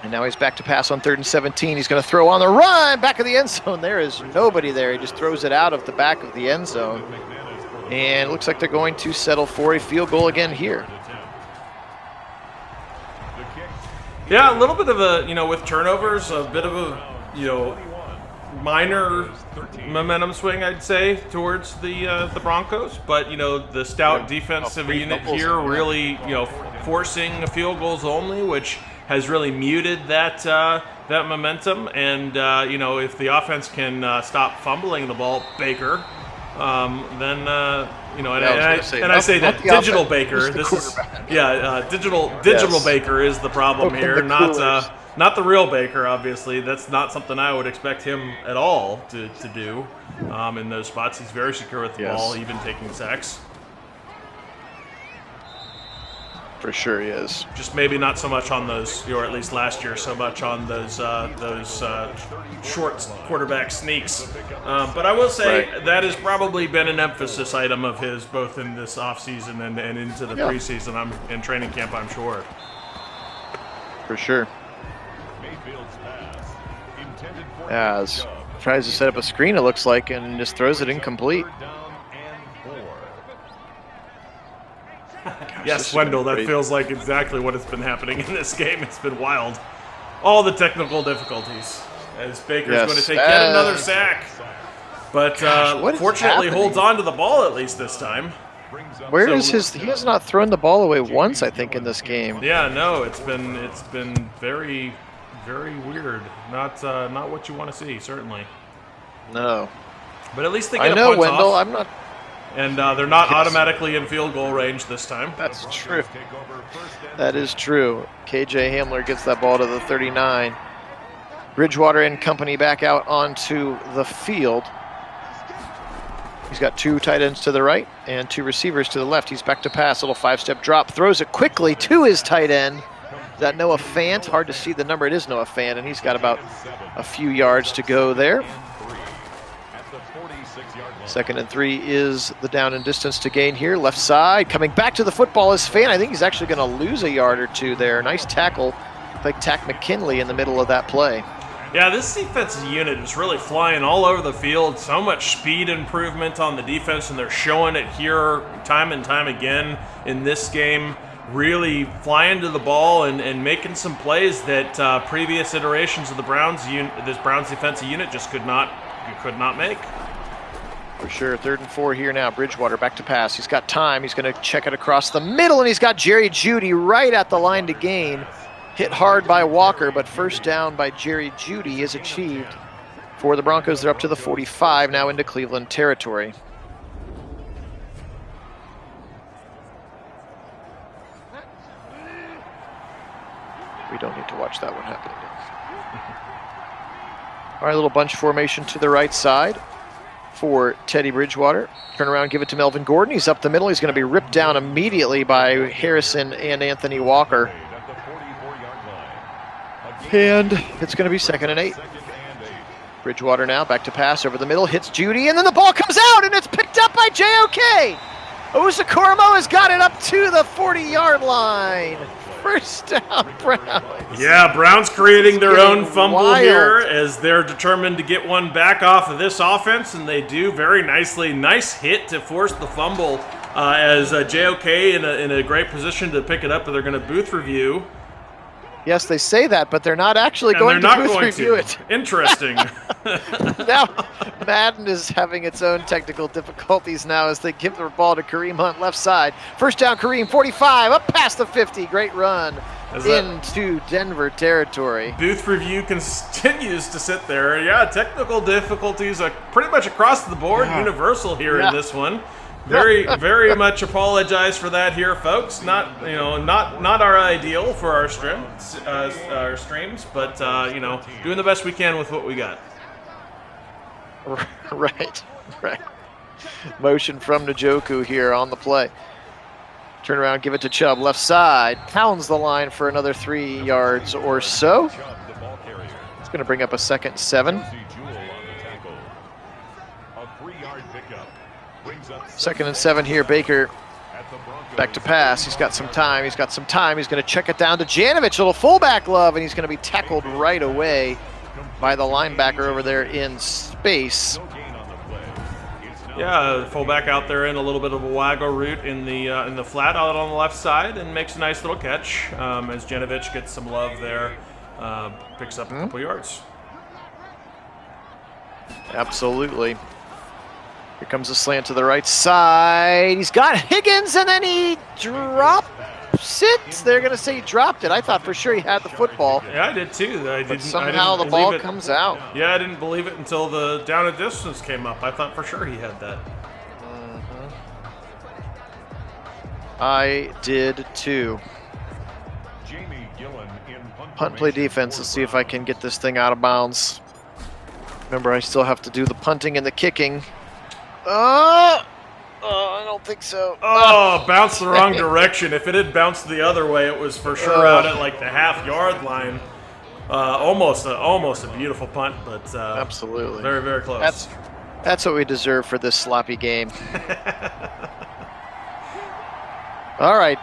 And now he's back to pass on 3rd and 17. He's going to throw on the run, back of the end zone. There is nobody there. He just throws it out of the back of the end zone. And it looks like they're going to settle for a field goal again here. Yeah, a little bit of a, with turnovers, a bit of a, minor momentum swing, I'd say, towards the Broncos. But, the stout defensive unit here really, forcing field goals only, which has really muted that momentum. And, if the offense can stop fumbling the ball, Baker, then, I say that digital Baker. This is, digital Baker is the problem here, not the real Baker. Obviously, that's not something I would expect him at all to do in those spots. He's very secure with the ball, even taking sacks. For sure he is. Just maybe not so much on those, or at least last year, so much on those short quarterback sneaks. But I will say that has probably been an emphasis item of his, both in this offseason and into the preseason. In training camp, I'm sure. For sure. As tries to set up a screen, it looks like, and just throws it incomplete. Yes, Wendell, that feels like exactly what has been happening in this game. It's been wild. All the technical difficulties as Baker's going to take yet another sack. But fortunately holds on to the ball at least this time. Where is his? He has not thrown the ball away once, I think, in this game. Yeah, no, it's been very, very weird. Not what you want to see, certainly. No. But at least they get a punch Wendell, off. I'm not. And they're not automatically in field goal range this time. That's true. That is true. KJ Hamler gets that ball to the 39. Bridgewater and company back out onto the field. He's got 2 tight ends to the right and 2 receivers to the left. He's back to pass, little 5-step drop, throws it quickly to his tight end. Is that Noah Fant? Hard to see the number. It is Noah Fant, and he's got about a few yards to go there. 2nd and 3 is the down and distance to gain here. Left side, coming back to the football is Fant. I think he's actually going to lose a yard or 2 there. Nice tackle by Tack McKinley in the middle of that play. Yeah, this defensive unit is really flying all over the field. So much speed improvement on the defense, and they're showing it here time and time again in this game. Really flying to the ball and making some plays that previous iterations of the Browns defensive unit just could not make. For sure. 3rd and 4 here now. Bridgewater back to pass. He's got time. He's going to check it across the middle, and he's got Jerry Jeudy right at the line to gain. Hit hard by Walker, but first down by Jerry Jeudy is achieved for the Broncos. They're up to the 45, now into Cleveland territory. We don't need to watch that one happen. All right, little bunch formation to the right side for Teddy Bridgewater. Turn around, give it to Melvin Gordon. He's up the middle. He's going to be ripped down immediately by Harrison and Anthony Walker. And it's going to be 2nd and 8. Bridgewater now back to pass over the middle, hits Jeudy, and then the ball comes out, and it's picked up by JOK. Osakormo has got it up to the 40-yard line. First down, Browns. Yeah, Browns creating their own fumble here as they're determined to get one back off of this offense, and they do very nicely. Nice hit to force the fumble as JOK in a great position to pick it up, and they're going to booth review. Yes, they say that, but they're not actually going to booth review it. Interesting. Now, Madden is having its own technical difficulties now as they give the ball to Kareem Hunt left side. First down, Kareem, 45, up past the 50. Great run into Denver territory. Booth review continues to sit there. Yeah, technical difficulties are pretty much across the board, universal here in this one. Very much apologize for that here, folks. Not our ideal for our streams, but doing the best we can with what we got. Right. Motion from Njoku here on the play. Turn around, give it to Chubb, left side. Pounds the line for another 3 yards or so. It's going to bring up a 2nd and 7. 2nd and 7 here. Baker back to pass. He's got some time. He's going to check it down to Janovich. Little fullback love, and he's going to be tackled right away by the linebacker over there in space. Yeah, fullback out there in a little bit of a waggle route in the flat out on the left side and makes a nice little catch as Janovich gets some love there, picks up a couple yards. Absolutely. Here comes a slant to the right side. He's got Higgins, and then he drops it. They're going to say he dropped it. I thought for sure he had the football. Yeah, I did too. Somehow the ball comes out. Yeah, I didn't believe it until the down and distance came up. I thought for sure he had that. I did too. Punt play defense. Let's see if I can get this thing out of bounds. Remember, I still have to do the punting and the kicking. Oh, I don't think so. Oh, bounced the wrong direction. If it had bounced the other way, it was for sure out at like the half-yard line. Almost a beautiful punt, but absolutely very, very close. That's what we deserve for this sloppy game. All right.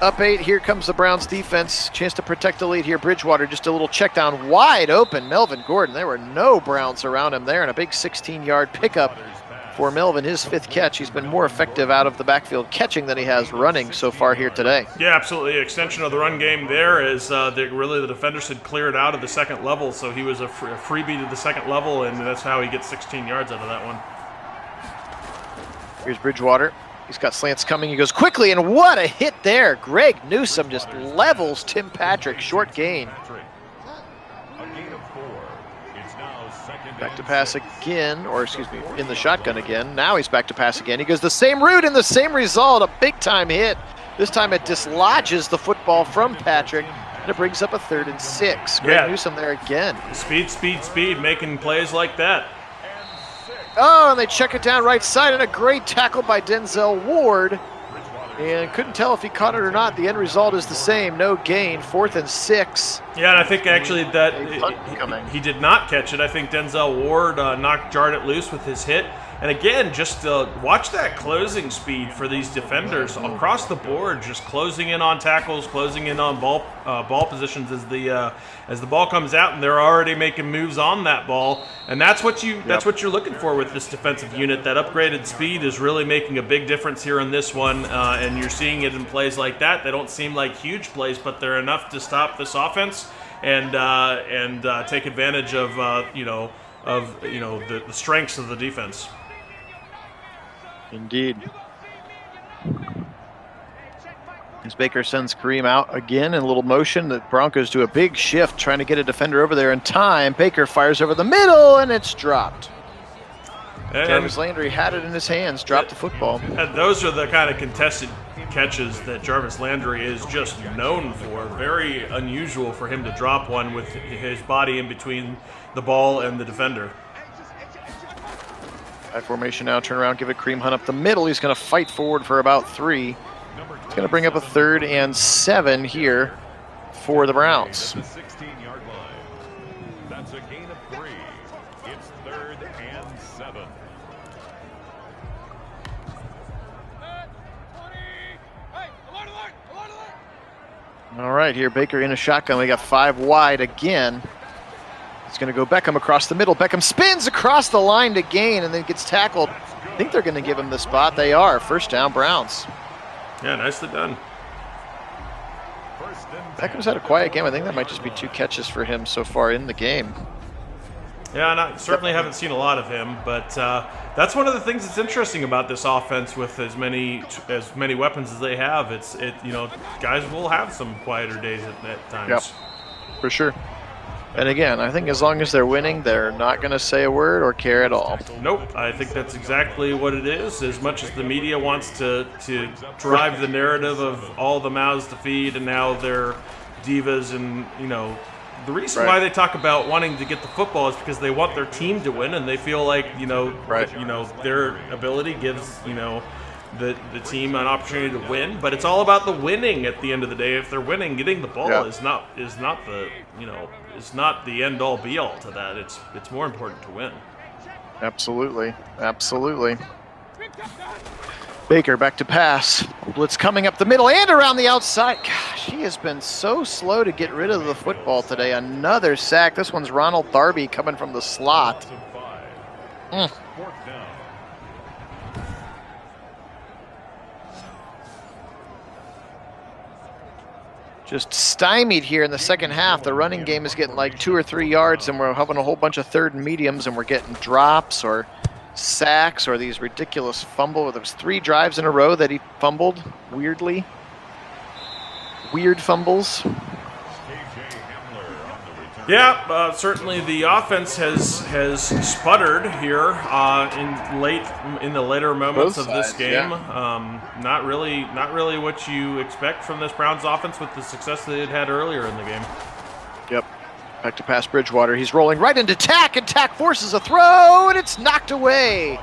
Up 8, here comes the Browns defense. Chance to protect the lead here. Bridgewater, just a little check down, wide open. Melvin Gordon, there were no Browns around him there, and a big 16-yard pickup for Melvin, his 5th catch. He's been more effective out of the backfield catching than he has running so far here today. Yeah, absolutely. Extension of the run game there is really the defenders had cleared out of the 2nd level, so he was a freebie to the 2nd level, and that's how he gets 16 yards out of that one. Here's Bridgewater. He's got slants coming. He goes quickly, and what a hit there. Greg Newsome just levels Tim Patrick. Short gain. Back to pass again, or excuse me, in the shotgun again. Now he's back to pass again. He goes the same route and the same result. A big-time hit. This time it dislodges the football from Patrick, and it brings up a 3rd and 6. Greg Newsome there again. Speed, making plays like that. Oh, and they check it down right side, and a great tackle by Denzel Ward. And couldn't tell if he caught it or not. The end result is the same. No gain. 4th and 6. Yeah, and I think actually that he did not catch it. I think Denzel Ward jarred it loose with his hit. And again, just watch that closing speed for these defenders across the board, just closing in on tackles, closing in on ball positions as the ball comes out, and they're already making moves on that ball. And that's what you're looking for with this defensive unit. That upgraded speed is really making a big difference here in this one, and you're seeing it in plays like that. They don't seem like huge plays, but they're enough to stop this offense and take advantage of the strengths of the defense. Indeed. As Baker sends Kareem out again in a little motion, the Broncos do a big shift trying to get a defender over there in time. Baker fires over the middle, and it's dropped. Jarvis Landry had it in his hands, dropped the football. And those are the kind of contested catches that Jarvis Landry is just known for. Very unusual for him to drop one with his body in between the ball and the defender. High formation now, turn around, give it Kareem Hunt up the middle. He's going to fight forward for about 3. It's going to bring up a 3rd and 7 here for the Browns. The 16-yard line. That's a gain of 3. It's 3rd and 7. All right, here Baker in a shotgun. We got 5 wide again. It's going to go Beckham across the middle. Beckham spins across the line to gain and then gets tackled. I think they're going to give him the spot. They are. 1st down, Browns. Yeah, nicely done. Beckham's had a quiet game. I think that might just be 2 catches for him so far in the game. Yeah, and I certainly haven't seen a lot of him, but that's one of the things that's interesting about this offense with as many weapons as they have. Guys will have some quieter days at times. Yep, for sure. And again, I think as long as they're winning, they're not going to say a word or care at all. Nope, I think that's exactly what it is. As much as the media wants to drive the narrative of all the mouths to feed and now they're divas and, the reason why they talk about wanting to get the football is because they want their team to win, and they feel like their ability gives the team an opportunity to win. But it's all about the winning at the end of the day. If they're winning, getting the ball is not the end all be all to that. It's more important to win. Absolutely. Baker back to pass. Blitz coming up the middle and around the outside. Gosh, he has been so slow to get rid of the football today. Another sack. This one's Ronald Darby coming from the slot. Just stymied here in the second half. The running game is getting like 2 or 3 yards, and we're having a whole bunch of third and mediums, and we're getting drops or sacks or these ridiculous fumble. There was 3 drives in a row that he fumbled weirdly. Weird fumbles. Yeah, certainly the offense has sputtered here in the later moments of this game. Not really what you expect from this Browns offense with the success they had earlier in the game. Yep. Back to pass Bridgewater. He's rolling right into Tack, and Tack forces a throw, and it's knocked away.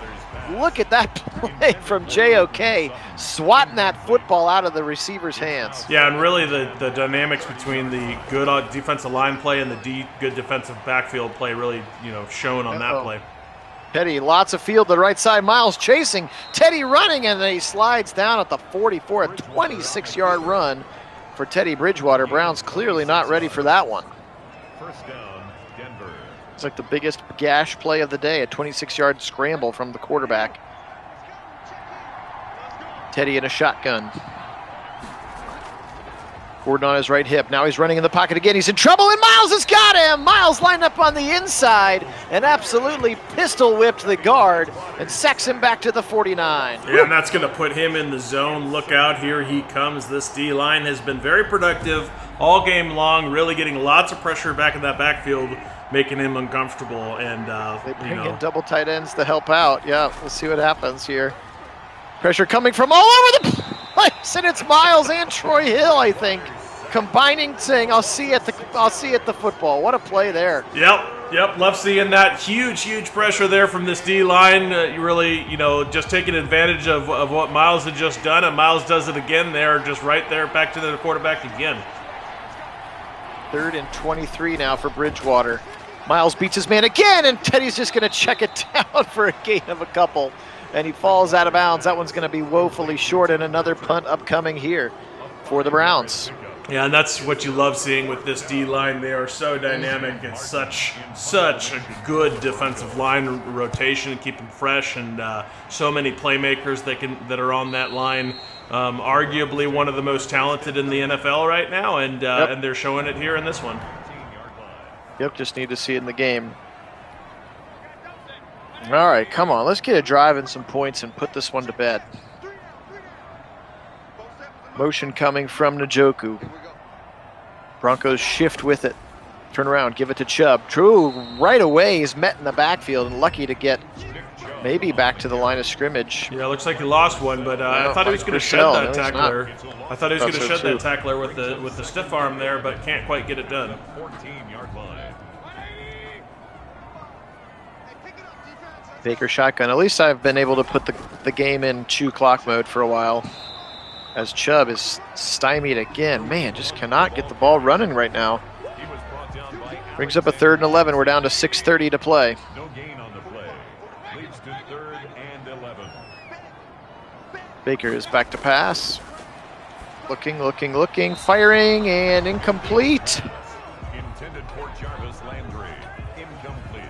Look at that play from JOK, swatting that football out of the receiver's hands. Yeah, and really the dynamics between the good defensive line play and the good defensive backfield play really, shown on that play. Teddy, lots of field to the right side. Miles chasing. Teddy running, and then he slides down at the 44, a 26-yard run for Teddy Bridgewater. Browns clearly not ready for that one. First down, Denver. It's like the biggest gash play of the day, a 26-yard scramble from the quarterback. Teddy in a shotgun. Gordon on his right hip. Now he's running in the pocket again. He's in trouble, and Miles has got him. Miles lined up on the inside and absolutely pistol whipped the guard and sacks him back to the 49. Yeah, and that's going to put him in the zone. Look out, here he comes. This D-line has been very productive all game long, really getting lots of pressure back in that backfield, making him uncomfortable. And they bring in double tight ends to help out. Yeah, we'll see what happens here. Pressure coming from all over the place, and it's Miles and Troy Hill, I think, combining, saying, "I'll see you at the football." What a play there! Yep. Love seeing that huge pressure there from this D line. You really, just taking advantage of what Miles had just done, and Miles does it again there, just right there, back to the quarterback again. 3rd and 23 now for Bridgewater. Miles beats his man again, and Teddy's just going to check it down for a gain of a couple. And he falls out of bounds. That one's going to be woefully short, and another punt upcoming here for the Browns. Yeah, and that's what you love seeing with this D-line. They are so dynamic. It's such a good defensive line rotation, keep them fresh, and so many playmakers that are on that line. Arguably one of the most talented in the NFL right now, and they're showing it here in this one. Yep, just need to see it in the game. All right, come on. Let's get a drive and some points and put this one to bed. Motion coming from Njoku. Broncos shift with it. Turn around, give it to Chubb. True, right away he's met in the backfield and lucky to get maybe back to the line of scrimmage. Yeah, looks like he lost one, but I thought he was going to shed that tackler. I thought he was going to shed that tackler with the stiff arm there, but can't quite get it done. 14-yard line. Baker shotgun. At least I've been able to put the game in chew clock mode for a while. As Chubb is stymied again. Man, just cannot get the ball running right now. Brings up a 3rd and 11. We're down to 6:30 to play. No gain on the play. Leads to 3rd and 11. Baker is back to pass. Looking. Firing and incomplete. Intended for Jarvis Landry. Incomplete.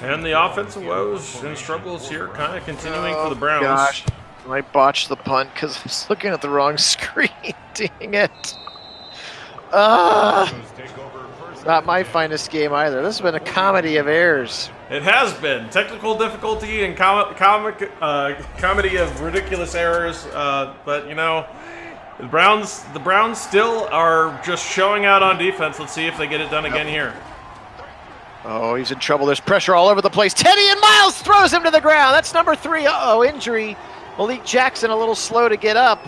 And the offensive woes and struggles here kind of continuing for the Browns. Gosh, I botched the punt because I was looking at the wrong screen. Dang it. Not my finest game either. This has been a comedy of errors. It has been technical difficulty and comedy of ridiculous errors, but you know, the Browns still are just showing out on defense. Let's see if they get it done again here. Oh, he's in trouble. There's pressure all over the place. Teddy and Miles throws him to the ground. That's number 3. Uh-oh, injury. Malik Jackson a little slow to get up.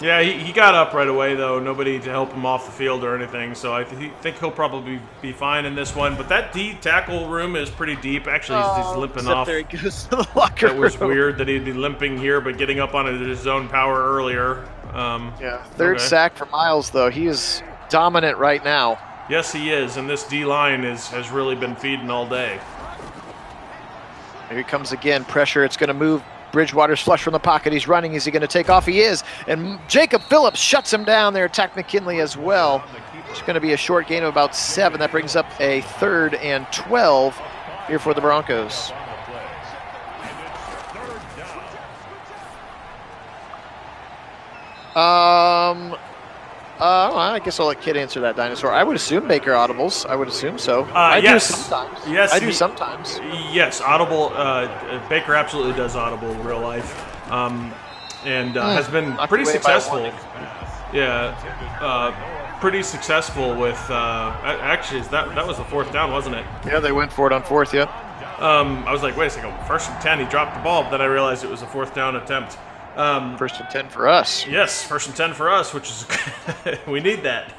Yeah, he got up right away, though. Nobody to help him off the field or anything, so I think he'll probably be fine in this one. But that D tackle room is pretty deep. Actually, he's limping off. There he goes to the locker room. That was weird that he'd be limping here, but getting up on his own power earlier. Yeah, third sack for Miles, though. He is dominant right now. Yes, he is, and this D-line has really been feeding all day. Here he comes again. Pressure. It's going to move. Bridgewater's flush from the pocket. He's running. Is he going to take off? He is. And Jacob Phillips shuts him down there. Tack McKinley as well. It's going to be a short gain of about 7. That brings up a 3rd and 12 here for the Broncos. I guess I'll let Kit answer that, Dinosaur. I would assume Baker audibles. I would assume so. I do sometimes. Yes, I do sometimes. Yes, audible. Baker absolutely does audible in real life, and has been pretty successful. Yeah, pretty successful with. Actually, that was the 4th down, wasn't it? Yeah, they went for it on 4th. Yeah. I was like, wait a second. 1st and 10. He dropped the ball, but then I realized it was a 4th down attempt. 1st and 10 for us. Yes, 1st and 10 for us, which is we need that.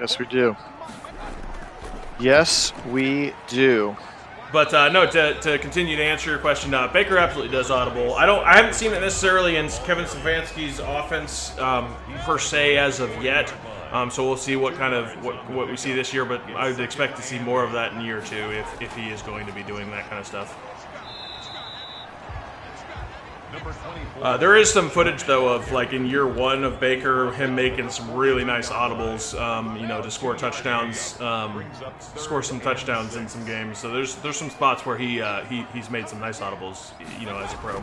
Yes, we do. Yes, we do. But no, to continue to answer your question, Baker absolutely does audible. I haven't seen it necessarily in Kevin Stefanski's offense per se as of yet. So we'll see what we see this year. But I would expect to see more of that in year 2 if he is going to be doing that kind of stuff. There is some footage, though, of like in year 1 of Baker, him making some really nice audibles, to score touchdowns, score some touchdowns in some games. So there's some spots where he's made some nice audibles, as a pro.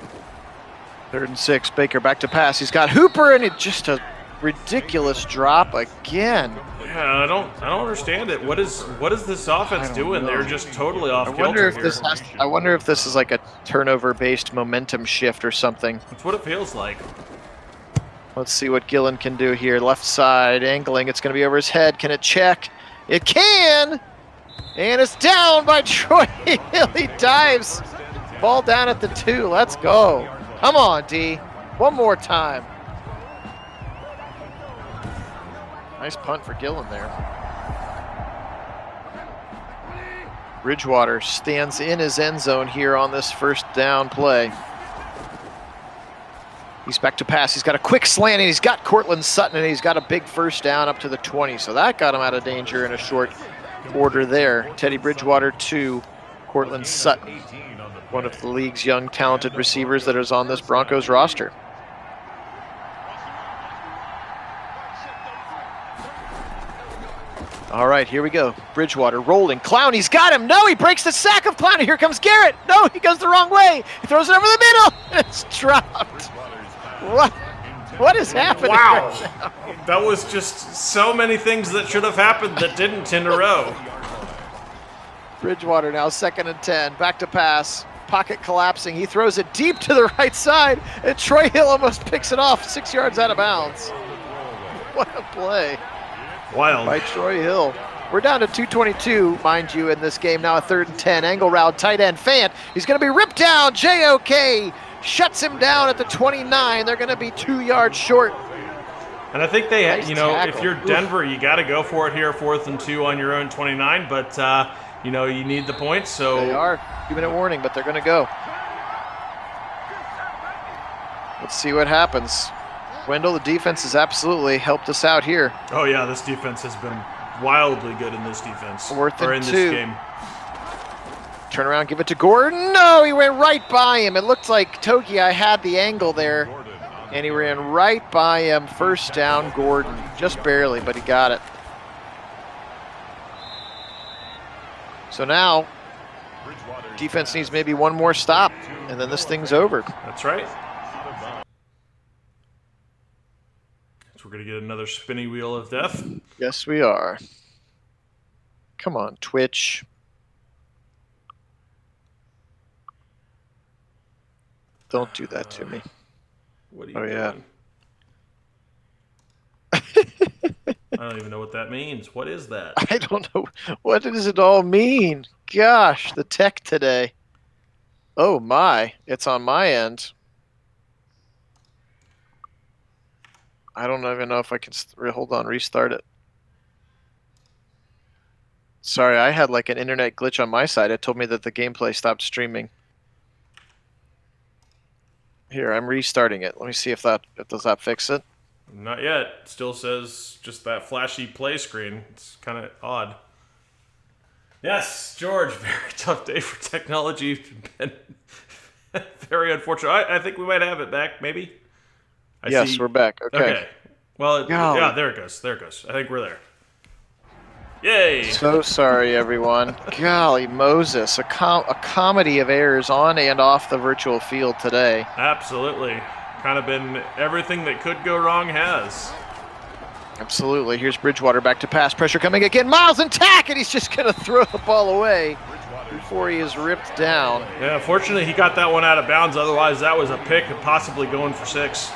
3rd and 6, Baker back to pass. He's got Hooper, and it's just a ridiculous drop again. Yeah, I don't understand it. What is this offense doing? They're just totally off kilter here. I wonder if this is like a turnover-based momentum shift or something. That's what it feels like. Let's see what Gillen can do here. Left side, angling. It's going to be over his head. Can it check? It can! And it's down by Troy Hill. He dives. Ball down at the 2. Let's go. Come on, D. One more time. Nice punt for Gillen there. Bridgewater stands in his end zone here on this 1st down play. He's back to pass. He's got a quick slant, and he's got Cortland Sutton, and he's got a big 1st down up to the 20. So that got him out of danger in a short order there. Teddy Bridgewater to Cortland Sutton, one of the league's young, talented receivers that is on this Broncos roster. All right, here we go. Bridgewater rolling. Clowney's got him. No, he breaks the sack of Clowney. Here comes Garrett. No, he goes the wrong way. He throws it over the middle, and it's dropped. What is happening? Wow. Right now? That was just so many things that should have happened that didn't in a row. Bridgewater now 2nd and 10. Back to pass. Pocket collapsing. He throws it deep to the right side, and Troy Hill almost picks it off 6 yards out of bounds. What a play. Wild. By Troy Hill. We're down to 2:22, mind you, in this game. Now a 3rd and 10. Angle route, tight end Fant. He's going to be ripped down. JOK shuts him down at the 29. They're going to be 2 yards short. And I think they, Nice tackle. if you're Denver, you got to go for it here, 4th and 2 on your own 29. But you need the points. So They are 2-minute warning, but they're going to go. Let's see what happens. Wendell, the defense has absolutely helped us out here. Oh yeah, this defense has been wildly good in this defense. 4th and or in 2. this game. Turn around, give it to Gordon. No, he went right by him. It looked like Togi, I had the angle there, and he ran right by him. 1st down, Gordon. Just barely, but he got it. So now, defense needs maybe one more stop, and then this thing's over. That's right. We're going to get another spinny wheel of death. Yes, we are. Come on, Twitch. Don't do that to me. What are you Oh, yeah. doing? I don't even know what that means. What is that? I don't know. What does it all mean? Gosh, the tech today. Oh, my. It's on my end. I don't even know if I can... Hold on, restart it. Sorry, I had like an internet glitch on my side. It told me that the gameplay stopped streaming. Here, I'm restarting it. Let me see if does that fix it. Not yet. Still says just that flashy play screen. It's kind of odd. Yes, George, very tough day for technology. Been very unfortunate. I think we might have it back, maybe. Yes, we're back. Okay. Well, yeah, there it goes. There it goes. I think we're there. Yay! So sorry, everyone. Golly Moses, a comedy of errors on and off the virtual field today. Absolutely. Kind of been everything that could go wrong has. Absolutely. Here's Bridgewater back to pass. Pressure coming again. Miles in tack, and he's just going to throw the ball away before he is ripped down. Yeah, fortunately he got that one out of bounds. Otherwise, that was a pick and possibly going for 6.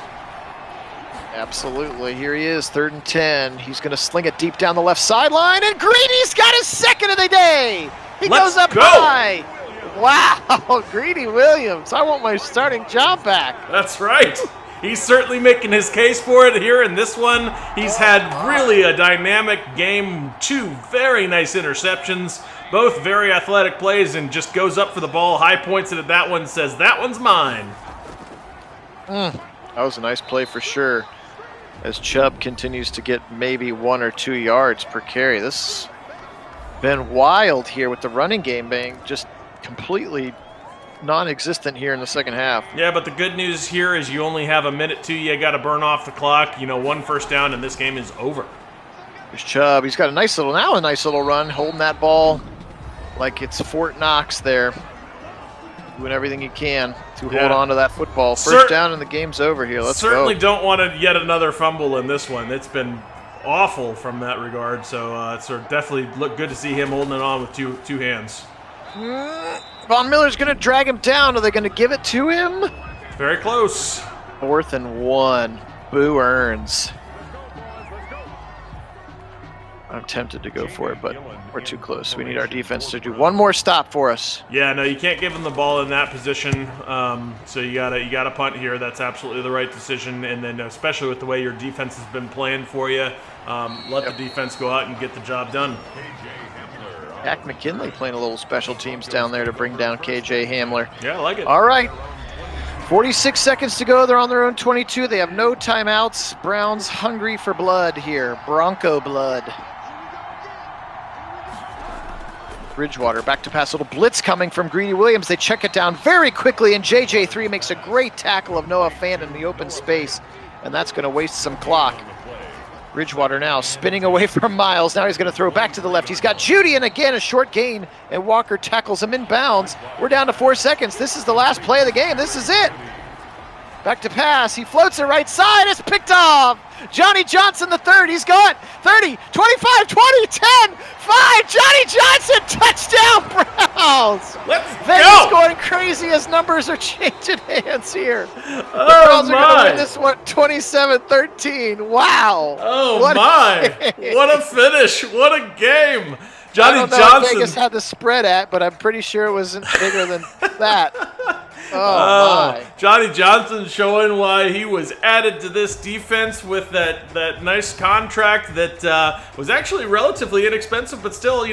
Absolutely. Here he is, 3rd and 10. He's going to sling it deep down the left sideline, and Greedy's got his second of the day. He goes up high. Wow, Greedy Williams. I want my starting job back. That's right. He's certainly making his case for it here in this one. He's had really a dynamic game. 2 very nice interceptions, both very athletic plays, and just goes up for the ball, high points it at that one, says, that one's mine. That was a nice play for sure. As Chubb continues to get maybe 1 or 2 yards per carry. This has been wild here with the running game being just completely non-existent here in the second half. Yeah, but the good news here is you only have a minute 2. You got to burn off the clock. 1 first down, and this game is over. There's Chubb. He's got a nice little run, holding that ball like it's Fort Knox there. Doing everything he can to hold on to that football. First down and the game's over here. Let's go. Certainly don't want yet another fumble in this one. It's been awful from that regard. So it's definitely look good to see him holding it on with two hands. Von Miller's going to drag him down. Are they going to give it to him? Very close. 4th and 1. Boo earns. I'm tempted to go for it, but we're too close. We need our defense to do one more stop for us. Yeah, no, you can't give them the ball in that position. So you gotta punt here. That's absolutely the right decision. And then especially with the way your defense has been playing for you, let the defense go out and get the job done. Jack McKinley playing a little special teams down there to bring down KJ Hamler. Yeah, I like it. All right. 46 seconds to go. They're on their own 22. They have no timeouts. Browns hungry for blood here. Bronco blood. Bridgewater back to pass. A little blitz coming from Greedy Williams. They check it down very quickly, and JJ3 makes a great tackle of Noah Fant in the open space, and that's going to waste some clock. Bridgewater now spinning away from Miles. Now he's going to throw back to the left. He's got Judy, and again a short gain, and Walker tackles him in bounds. We're down to 4 seconds. This is the last play of the game. This is it. Back to pass. He floats it right side. It's picked off. Johnny Johnson the third. He's gone. 30, 25, 20, 10, 5. Johnny Johnson, touchdown Browns. Vegas going crazy as numbers are changing hands here. The Browns are going to win this one 27-13. Wow. Oh, my. What a finish. What a game. Johnny I don't know Johnson. what Vegas had the spread at, but I'm pretty sure it wasn't bigger than that. Oh, my. Johnny Johnson showing why he was added to this defense with that nice contract that was actually relatively inexpensive, but still,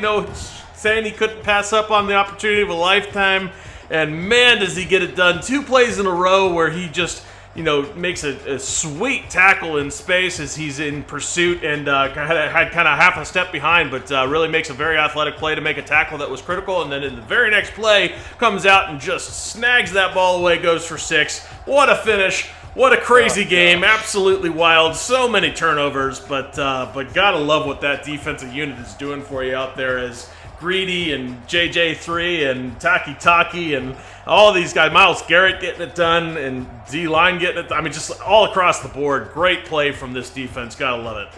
saying he couldn't pass up on the opportunity of a lifetime. And man, does he get it done. 2 plays in a row where he just, makes a sweet tackle in space as he's in pursuit and had kind of half a step behind, but really makes a very athletic play to make a tackle that was critical. And then in the very next play, comes out and just snags that ball away, goes for 6. What a finish. What a crazy game. Absolutely wild. So many turnovers, but gotta love what that defensive unit is doing for you out there as Greedy and JJ3 and Taki and all these guys, Myles Garrett getting it done and D-line getting it. I mean, just all across the board. Great play from this defense. Gotta love it.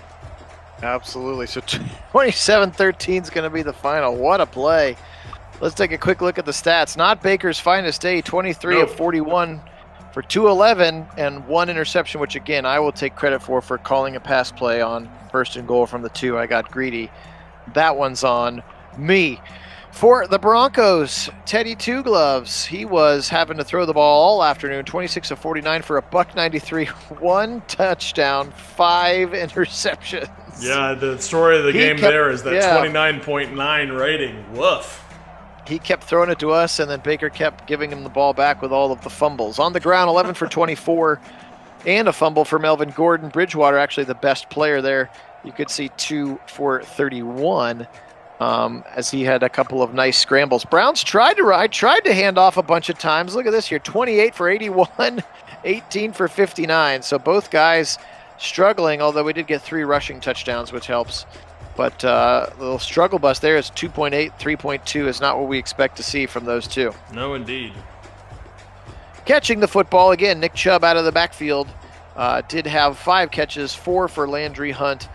Absolutely. So 27-13 is going to be the final. What a play. Let's take a quick look at the stats. Not Baker's finest day, 23 of 41 for 211 and 1 interception, which again, I will take credit for calling a pass play on 1st and goal from the 2. I got greedy. That one's on me. For the Broncos, Teddy Two Gloves, he was having to throw the ball all afternoon, 26 of 49 for a $193, 1 touchdown, 5 interceptions. Yeah, the story of the game there is that 29.9 rating. Woof. He kept throwing it to us, and then Baker kept giving him the ball back with all of the fumbles. On the ground, 11 for 24, and a fumble for Melvin Gordon. Bridgewater, actually the best player there. You could see 2 for 31. As he had a couple of nice scrambles. Browns tried to hand off a bunch of times. Look at this here, 28 for 81, 18 for 59. So both guys struggling, although we did get 3 rushing touchdowns, which helps. But the little struggle bus there is 2.8, 3.2 is not what we expect to see from those two. No, indeed. Catching the football, again, Nick Chubb out of the backfield. Did have 5 catches, 4 for Landry Hunt,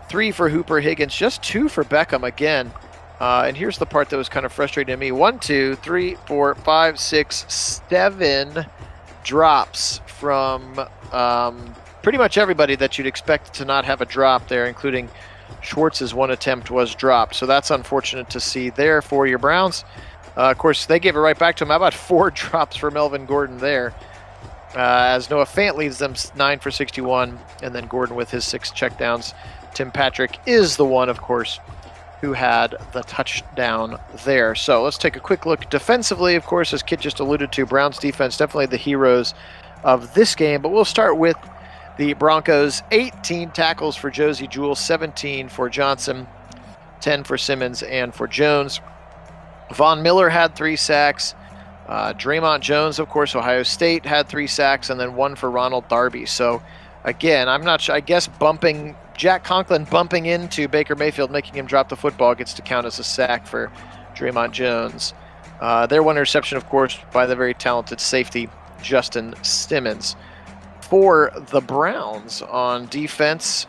3 for Hooper Higgins, just 2 for Beckham again. And here's the part that was kind of frustrating to me. 1, 2, 3, 4, 5, 6, 7 drops from pretty much everybody that you'd expect to not have a drop there, including Schwartz's 1 attempt was dropped. So that's unfortunate to see there for your Browns. Of course, they gave it right back to him. How about 4 drops for Melvin Gordon there? As Noah Fant leads them 9 for 61, and then Gordon with his 6 checkdowns. Tim Patrick is the one, of course, who had the touchdown there. So let's take a quick look defensively. Of course, as Kit just alluded to, Browns defense definitely the heroes of this game. But we'll start with the Broncos. 18 tackles for Josie Jewell, 17 for Johnson, 10 for Simmons and for Jones. Von Miller had 3 sacks. Draymond Jones, of course, Ohio State had 3 sacks, and then 1 for Ronald Darby. So again, I'm not sure. I guess Jack Conklin bumping into Baker Mayfield, making him drop the football, gets to count as a sack for Draymond Jones. Their 1 interception, of course, by the very talented safety, Justin Simmons. For the Browns on defense,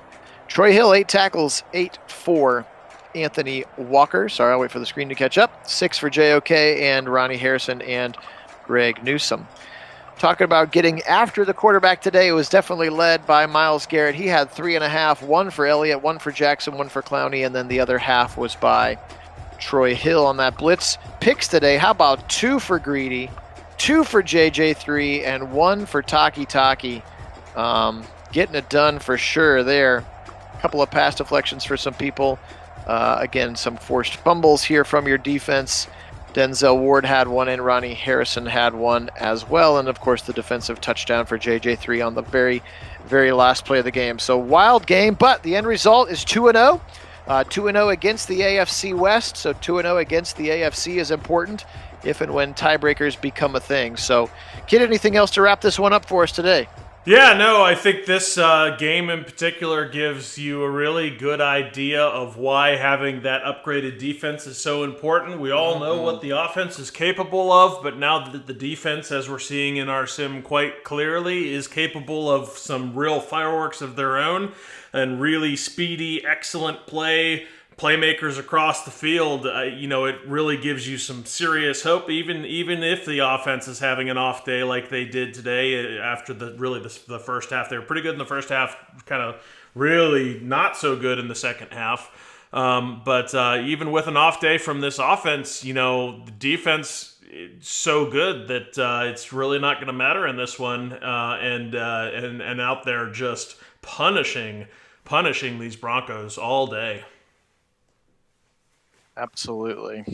Troy Hill, 8 tackles, 8 for Anthony Walker. Sorry, I'll wait for the screen to catch up. 6 for JOK and Ronnie Harrison and Greg Newsome. Talking about getting after the quarterback today, it was definitely led by Myles Garrett. He had 3.5, 1 for Elliott, 1 for Jackson, 1 for Clowney, and then the other half was by Troy Hill on that blitz. Picks today, how about 2 for Greedy, 2 for JJ3, and 1 for Taki. Getting it done for sure there. A couple of pass deflections for some people. Again, some forced fumbles here from your defense. Denzel Ward had 1 and Ronnie Harrison had 1 as well. And, of course, the defensive touchdown for JJ3 on the very, very last play of the game. So, wild game, but the end result is 2-0. 2-0 against the AFC West. So, 2-0 against the AFC is important if and when tiebreakers become a thing. So, Kid, anything else to wrap this one up for us today? Yeah, no, I think this game in particular gives you a really good idea of why having that upgraded defense is so important. We all know what the offense is capable of, but now that the defense, as we're seeing in our sim quite clearly, is capable of some real fireworks of their own and really speedy, excellent playmakers across the field, it really gives you some serious hope, even if the offense is having an off day like they did today after the first half. They were pretty good in the first half, kind of really not so good in the second half. But even with an off day from this offense, the defense is so good that it's really not going to matter in this one. And out there just punishing these Broncos all day. Absolutely.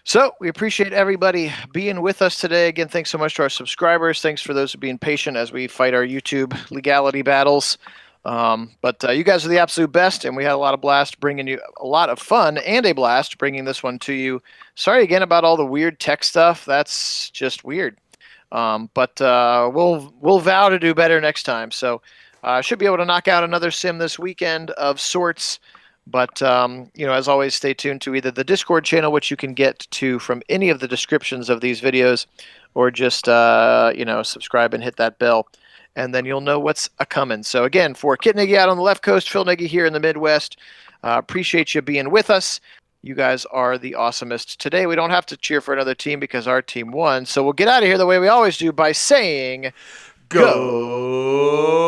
So we appreciate everybody being with us today. Again, thanks so much to our subscribers. Thanks for those who are being patient as we fight our YouTube legality battles. But you guys are the absolute best, and we had a lot of blast bringing you a lot of fun and a blast bringing this one to you. Sorry again about all the weird tech stuff. That's just weird. But we'll vow to do better next time. So should be able to knock out another sim this weekend of sorts. But, as always, stay tuned to either the Discord channel, which you can get to from any of the descriptions of these videos, or just, subscribe and hit that bell. and then you'll know what's a-coming. So again, for Kit Nagy out on the left coast, Phil Nagy here in the Midwest, appreciate you being with us. You guys are the awesomest. Today we don't have to cheer for another team because our team won, so we'll get out of here the way we always do by saying, Go